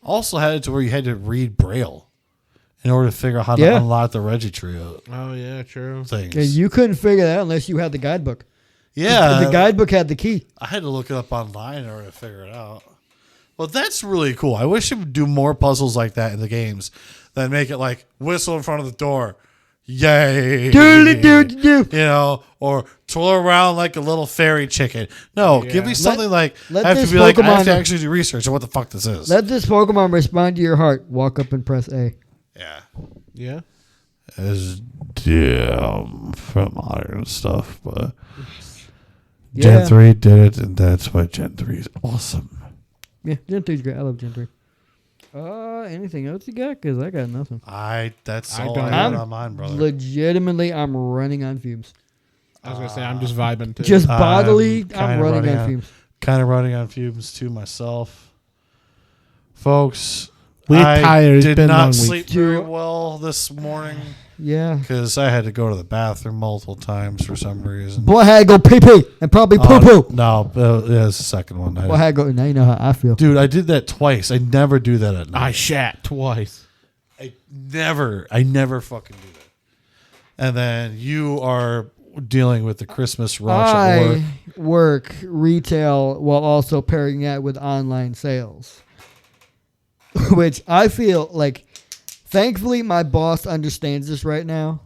also had it to where you had to read Braille in order to figure out how to unlock the Regitrio Oh, yeah, true. things. And you couldn't figure that out unless you had the guidebook. Yeah. The guidebook had the key. I had to look it up online in order to figure it out. Well, that's really cool. I wish it would do more puzzles like that in the games than make it like whistle in front of the door. Yay. You know, or twirl around like a little fairy chicken. No, give me something like, I have to be like, I have to actually do research on what the fuck this is. Let this Pokemon respond to your heart. Walk up and press A. Yeah. Yeah. It's dumb for modern stuff, but Gen 3 did it, and that's why Gen 3 is awesome. Yeah, Gen 3 is great. I love Gen 3. Anything else you got? Because I got nothing. That's all I got on mine, brother. Legitimately, I'm running on fumes. I was going to say, I'm just vibing too. Just bodily, I'm running on fumes. Kind of running on fumes too myself. Folks, We're tired. Did not sleep very well this morning. Yeah. Because I had to go to the bathroom multiple times for some reason. Boy, I had to go pee-pee and probably poo-poo. No, it's the second one. Boy, I had to go. Now you know how I feel. Dude, I did that twice. I never do that at night. I shat twice. I never fucking do that. And then you are dealing with the Christmas rush at work. I work retail while also pairing that with online sales. Which I feel like, thankfully, my boss understands this right now.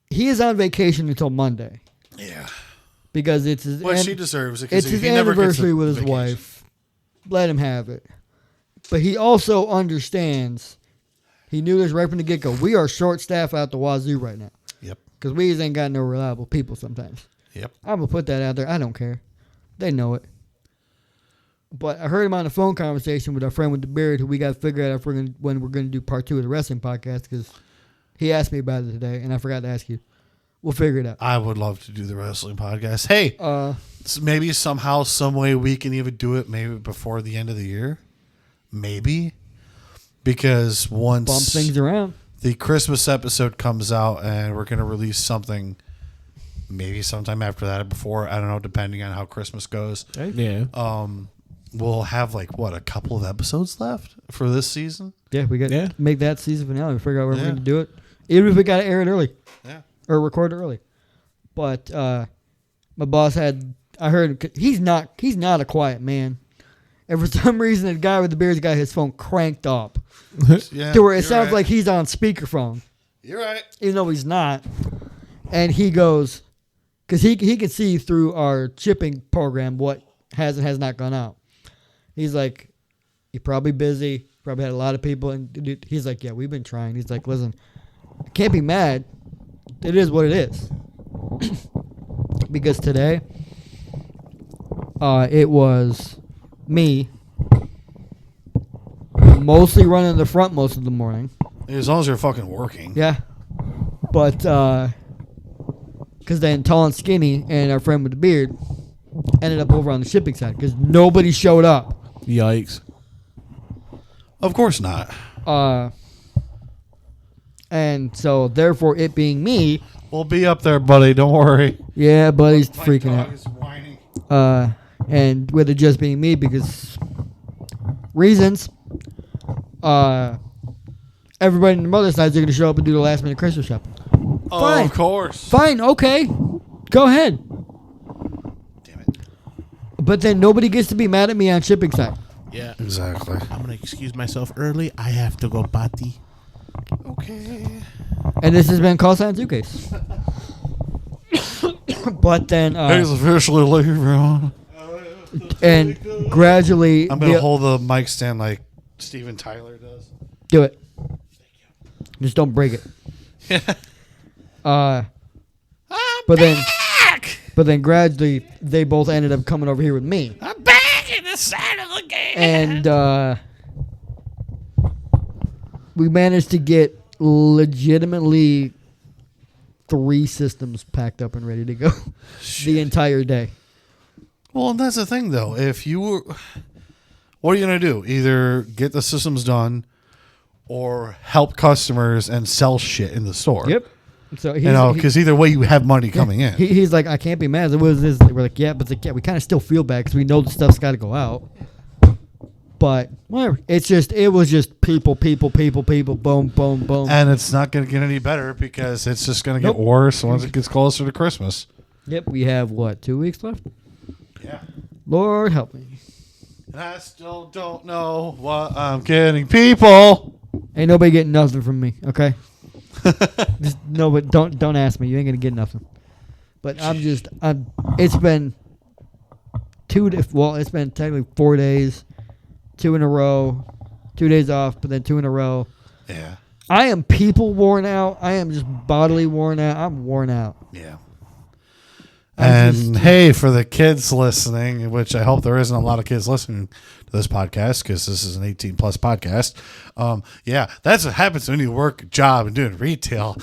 He is on vacation until Monday. Yeah. Because it's his, she deserves it. It's his anniversary with his wife. Let him have it. But he also understands. He knew this right from the get-go. We are short-staffed out the wazoo right now. Yep. Because we just ain't got no reliable people sometimes. Yep. I'm going to put that out there. I don't care. They know it. But I heard him on a phone conversation with our friend with the beard, who we got to figure out when we're going to do part 2 of the wrestling podcast, because he asked me about it today, and I forgot to ask you. We'll figure it out. I would love to do the wrestling podcast. Hey, maybe somehow, some way we can even do it maybe before the end of the year. Maybe. Because once bump things around, the Christmas episode comes out and we're going to release something maybe sometime after that or before. I don't know, depending on how Christmas goes. Yeah. We'll have a couple of episodes left for this season. Yeah, we got to make that season finale. We figure out where we're going to do it. Even if we got to air it early. Yeah. Or record it early. But my boss I heard, he's not a quiet man. And for some reason, the guy with the beard's got his phone cranked up. Yeah, to where it sounds like he's on speakerphone. You're right. Even though he's not. And he goes, because he can see through our shipping program what has and has not gone out. He's like, you're probably busy. Probably had a lot of people. And he's like, yeah, we've been trying. He's like, listen, I can't be mad. It is what it is. Because today, it was me mostly running the front most of the morning. As long as you're fucking working. Yeah. But, because then Tall and Skinny and our friend with the beard ended up over on the shipping side because nobody showed up. Yikes. Of course not. And so, therefore, it being me. We'll be up there, buddy. Don't worry. Yeah, buddy's freaking out. Is whining. And with it just being me because reasons, everybody in the mother side is going to show up and do the last minute Christmas shopping. Oh, Fine. of course. Fine, okay. Go ahead. Damn it. But then nobody gets to be mad at me on shipping side. Yeah. Exactly. I'm going to excuse myself early. I have to go potty. Okay. And this has been Call Sign Suitcase. But then... He's officially leaving. And gradually... I'm going to hold the mic stand like Steven Tyler does. Do it. Just don't break it. But then gradually they both ended up coming over here with me. I'm back in the side of the game. And we managed to get legitimately 3 systems packed up and ready to go the entire day. Well, and that's the thing, though. If you were... What are you going to do? Either get the systems done or help customers and sell shit in the store. Yep. So because either way you have money coming in. He's like, I can't be mad. What is this? We're like, yeah, but it's like, yeah, we kind of still feel bad because we know the stuff's got to go out. But whatever. It was just people, boom, boom, boom. And it's not going to get any better because it's just going to get worse once it gets closer to Christmas. Yep, we have, 2 weeks left? Yeah. Lord help me. And I still don't know what I'm getting, people. Ain't nobody getting nothing from me, okay? Just no, but don't ask me. You ain't gonna get nothing. But it's been it's been technically 4 days, 2 in a row, 2 days off, but then 2 in a row. Yeah. I am people worn out. I am just bodily worn out. I'm worn out. Yeah. And hey, for the kids listening, which I hope there isn't a lot of kids listening to this podcast because this is an 18 plus podcast. Yeah, that's what happens when you work a job and doing retail.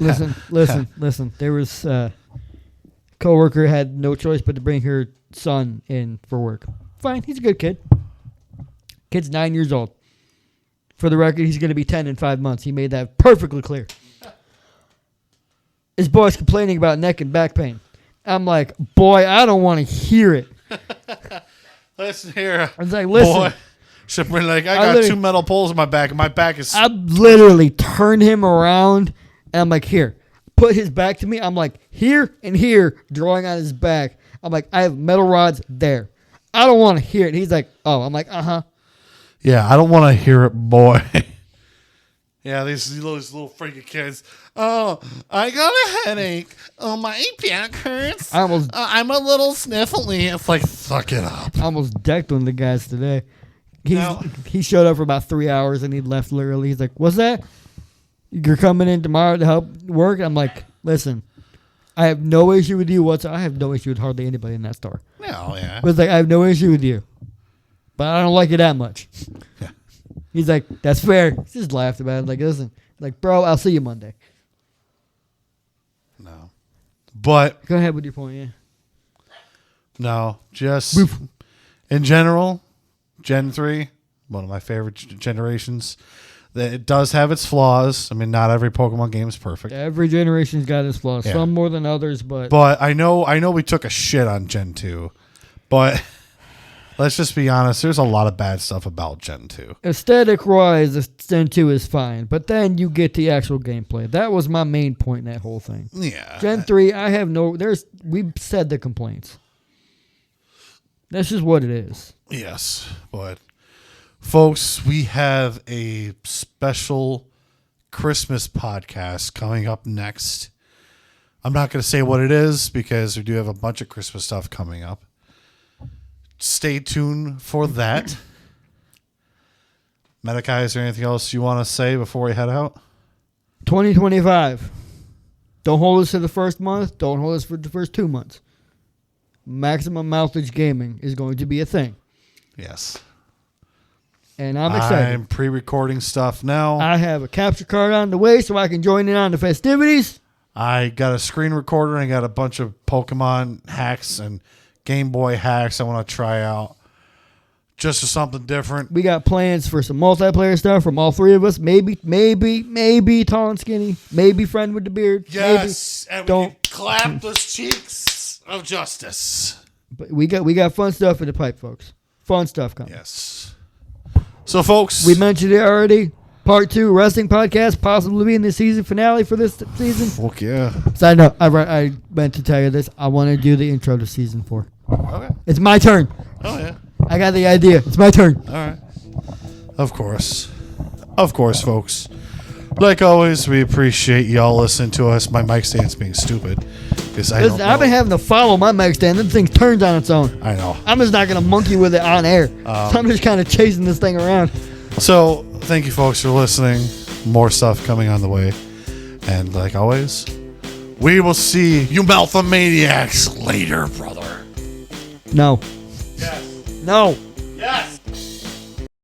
Listen. There was a coworker had no choice but to bring her son in for work. Fine, he's a good kid. Kid's 9 years old. For the record, he's going to be 10 in 5 months. He made that perfectly clear. His boy's complaining about neck and back pain. I'm like, boy, I don't want to hear it. Listen here. I was like, listen. Boy. Should be like, I got 2 metal poles in my back, and my back is... I literally turned him around, and I'm like, here. Put his back to me. I'm like, here and here, drawing on his back. I'm like, I have metal rods there. I don't want to hear it. He's like, oh. I'm like, uh-huh. Yeah, I don't want to hear it, boy. Yeah, these little freaky kids. Oh, I got a headache. Oh, my back hurts. I'm a little sniffly. It's like, suck it up. I almost decked one of the guys today. He showed up for about 3 hours and he left literally. He's like, what's that? You're coming in tomorrow to help work? I'm like, listen, I have no issue with you I have no issue with hardly anybody in that store. No, yeah. But it's like, I have no issue with you. But I don't like it that much. Yeah. He's like, that's fair. He just laughed about it. Like, listen, like, bro, I'll see you Monday. No. But. Go ahead with your point, yeah. No, just in general, Gen 3, one of my favorite generations. It does have its flaws. I mean, not every Pokemon game is perfect. Every generation's got its flaws. Yeah. Some more than others, but. But I know we took a shit on Gen 2. But. Let's just be honest. There's a lot of bad stuff about Gen 2. Aesthetic-wise, Gen 2 is fine. But then you get the actual gameplay. That was my main point in that whole thing. Yeah. Gen 3, we've said the complaints. That's just what it is. Yes. But, folks, we have a special Christmas podcast coming up next. I'm not going to say what it is because we do have a bunch of Christmas stuff coming up. Stay tuned for that. Medikai, is there anything else you want to say before we head out? 2025. Don't hold us to the first month. Don't hold us for the first 2 months. Maximum Mouthage Gaming is going to be a thing. Yes. And I'm excited. I'm pre-recording stuff now. I have a capture card on the way so I can join in on the festivities. I got a screen recorder and I got a bunch of Pokemon hacks and Game Boy hacks I want to try out. Just for something different. We got plans for some multiplayer stuff from all three of us. Maybe Tall and Skinny. Maybe Friend with the Beard. Yes. Maybe. And we can clap those cheeks of justice. But we got fun stuff in the pipe, folks. Fun stuff coming. Yes. So, folks. We mentioned it already. Part 2 wrestling podcast, possibly being the season finale for this season. Fuck yeah. Side note, I meant to tell you this. I want to do the intro to season 4. Okay. It's my turn. Oh, yeah. I got the idea. It's my turn. All right. Of course. Of course, folks. Like always, we appreciate y'all listening to us. My mic stand's being stupid. Listen, I've been having to follow my mic stand. That thing turns on its own. I know. I'm just not going to monkey with it on air. So I'm just kind of chasing this thing around. So, thank you, folks, for listening. More stuff coming on the way. And like always, we will see you Malthomaniacs later, brother. No. Yes. No.